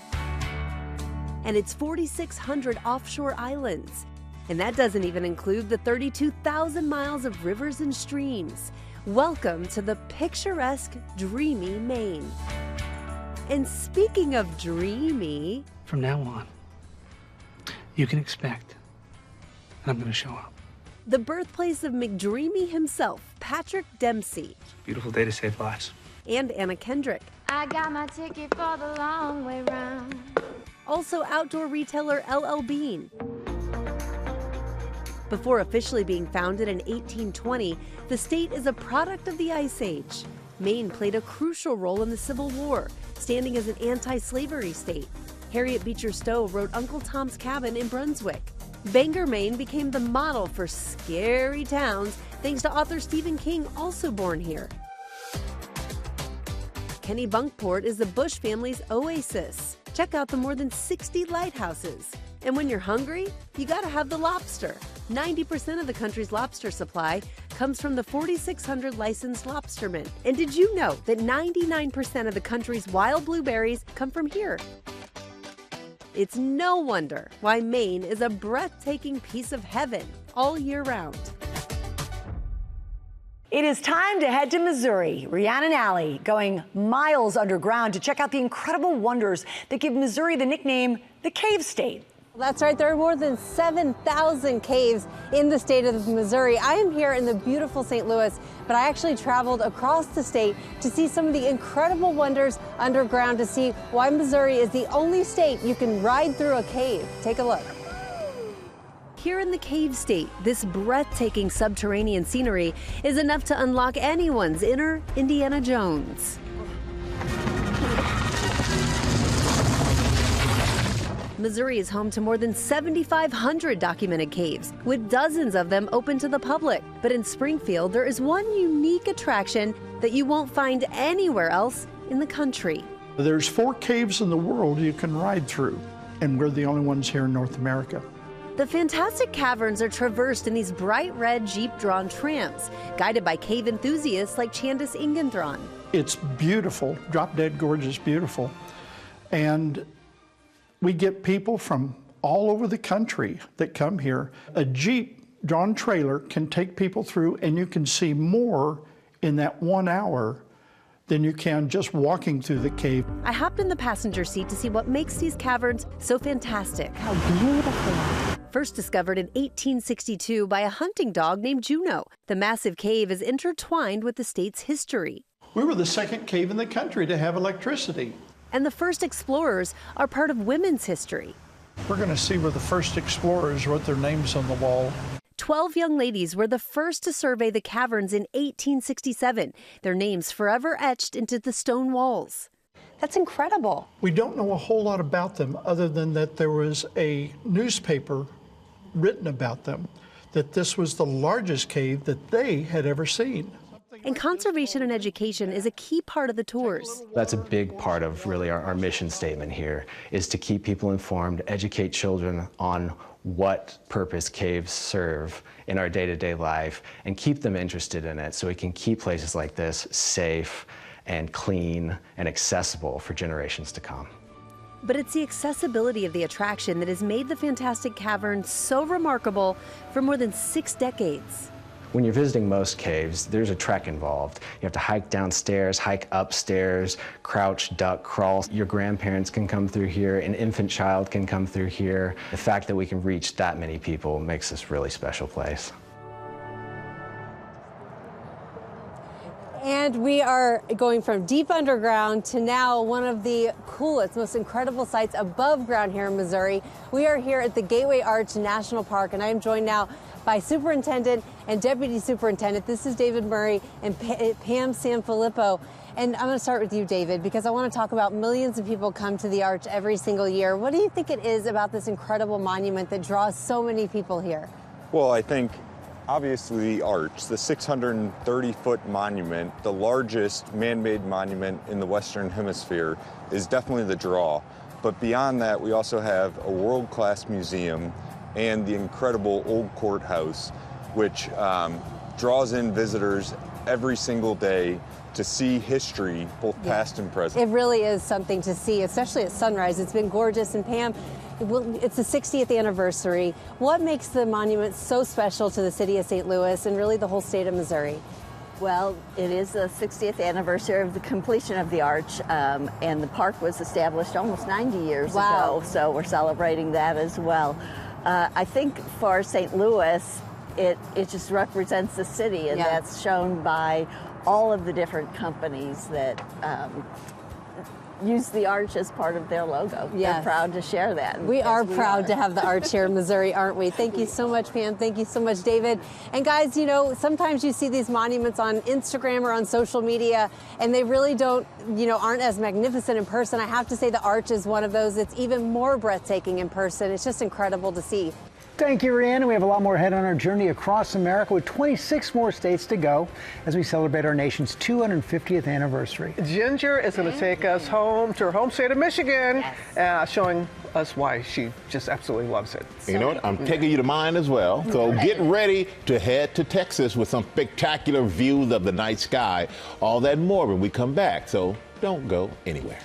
Speaker 34: and its 4,600 offshore islands, And that doesn't even include the 32,000 miles of rivers and streams. Welcome to the picturesque, dreamy Maine. And speaking of dreamy...
Speaker 5: From now on, you can expect that I'm going to show up.
Speaker 34: The birthplace of McDreamy himself, Patrick Dempsey.
Speaker 5: Beautiful day to save lives.
Speaker 34: And Anna Kendrick.
Speaker 6: I got my ticket for the long way round.
Speaker 34: Also outdoor retailer LL Bean. Before officially being founded in 1820, the state is a product of the Ice Age. Maine played a crucial role in the Civil War, standing as an anti-slavery state. Harriet Beecher Stowe wrote Uncle Tom's Cabin in Brunswick. Bangor, Maine became the model for scary towns thanks to author Stephen King, also born here. Kennebunkport is the Bush family's oasis. Check out the more than 60 lighthouses. And when you're hungry, you gotta have the lobster. 90% of the country's lobster supply comes from the 4,600 licensed lobstermen. And did you know that 99% of the country's wild blueberries come from here? It's no wonder why Maine is a breathtaking piece of heaven all year round.
Speaker 7: It is time to head to Missouri. Rhiannon and Allie going miles underground to check out the incredible wonders that give Missouri the nickname the Cave State.
Speaker 2: That's right. There are more than 7,000 caves in the state of Missouri. I am here in the beautiful St. Louis, but I actually traveled across the state to see some of the incredible wonders underground, to see why Missouri is the only state you can ride through a cave. Take a look.
Speaker 34: Here in the Cave State, this breathtaking subterranean scenery is enough to unlock anyone's inner Indiana Jones. Missouri is home to more than 7,500 documented caves, with dozens of them open to the public. But in Springfield, there is one unique attraction that you won't find anywhere else in the country.
Speaker 8: There's 4 caves in the world you can ride through, and we're the only ones here in North America.
Speaker 34: The fantastic caverns are traversed in these bright red Jeep-drawn trams, guided by cave enthusiasts like Chandis Ingenthron.
Speaker 8: It's beautiful, drop-dead gorgeous, beautiful. And we get people from all over the country that come here. A Jeep-drawn trailer can take people through, and you can see more in that 1 hour than you can just walking through the cave.
Speaker 34: I hopped in the passenger seat to see what makes these caverns so fantastic. How beautiful. First discovered in 1862 by a hunting dog named Juno, the massive cave is intertwined with the state's history.
Speaker 8: We were the second cave in the country to have electricity.
Speaker 34: And the first explorers are part of women's history.
Speaker 8: We're going to see where the first explorers wrote their names on the wall.
Speaker 34: 12 young ladies were the first to survey the caverns in 1867, their names forever etched into the stone walls.
Speaker 7: That's incredible.
Speaker 8: We don't know a whole lot about them other than that there was a newspaper written about them, that this was the largest cave that they had ever seen.
Speaker 34: And conservation and education is a key part of the tours.
Speaker 10: That's a big part of really our mission statement here, is to keep people informed, educate children on what purpose caves serve in our day-to-day life, and keep them interested in it so we can keep places like this safe and clean and accessible for generations to come.
Speaker 34: But it's the accessibility of the attraction that has made the fantastic cavern so remarkable for more than 6 decades.
Speaker 10: When you're visiting most caves, there's a trek involved. You have to hike downstairs, hike upstairs, crouch, duck, crawl. Your grandparents can come through here, an infant child can come through here. The fact that we can reach that many people makes this a really special place.
Speaker 2: And we are going from deep underground to now one of the coolest, most incredible sites above ground here in Missouri. We are here at the Gateway Arch National Park, and I am joined now by Superintendent and Deputy Superintendent. This is David Murray and Pam Sanfilippo. And I'm going to start with you, David, because I want to talk about millions of people come to the Arch every single year. What do you think it is about this incredible monument that draws so many people here?
Speaker 12: Well, I think obviously the Arch, the 630-foot monument, the largest man-made monument in the Western Hemisphere, is definitely the draw. But beyond that, we also have a world-class museum and the incredible old courthouse, which draws in visitors every single day to see history, both past and present.
Speaker 2: It really is something to see, especially at sunrise. It's been gorgeous. And Pam,
Speaker 34: it's the 60th anniversary. What makes the monument so special to the city of St. Louis and really the whole state of Missouri?
Speaker 4: Well, it is the 60th anniversary of the completion of the arch, and the park was established almost 90 years ago, so we're celebrating that as well. I think for St. Louis, it just represents the city, and that's shown by all of the different companies that use the arch as part of their logo.
Speaker 34: Yes.
Speaker 4: They're proud to share that.
Speaker 34: We are proud to have the arch here in Missouri, aren't we? Thank you so much, Pam. Thank you so much, David. And guys, you know, sometimes you see these monuments on Instagram or on social media, and they really don't, you know, aren't as magnificent in person. I have to say the arch is one of those. It's even more breathtaking in person. It's just incredible to see.
Speaker 9: Thank you, Rhiannon. We have a lot more ahead on our journey across America with 26 more states to go as we celebrate our nation's 250th anniversary.
Speaker 11: Ginger is going to take us home to her home state of Michigan, showing us why she just absolutely loves it.
Speaker 13: You know what? I'm taking you to mine as well. So get ready to head to Texas with some spectacular views of the night sky. All that and more when we come back. So don't go anywhere.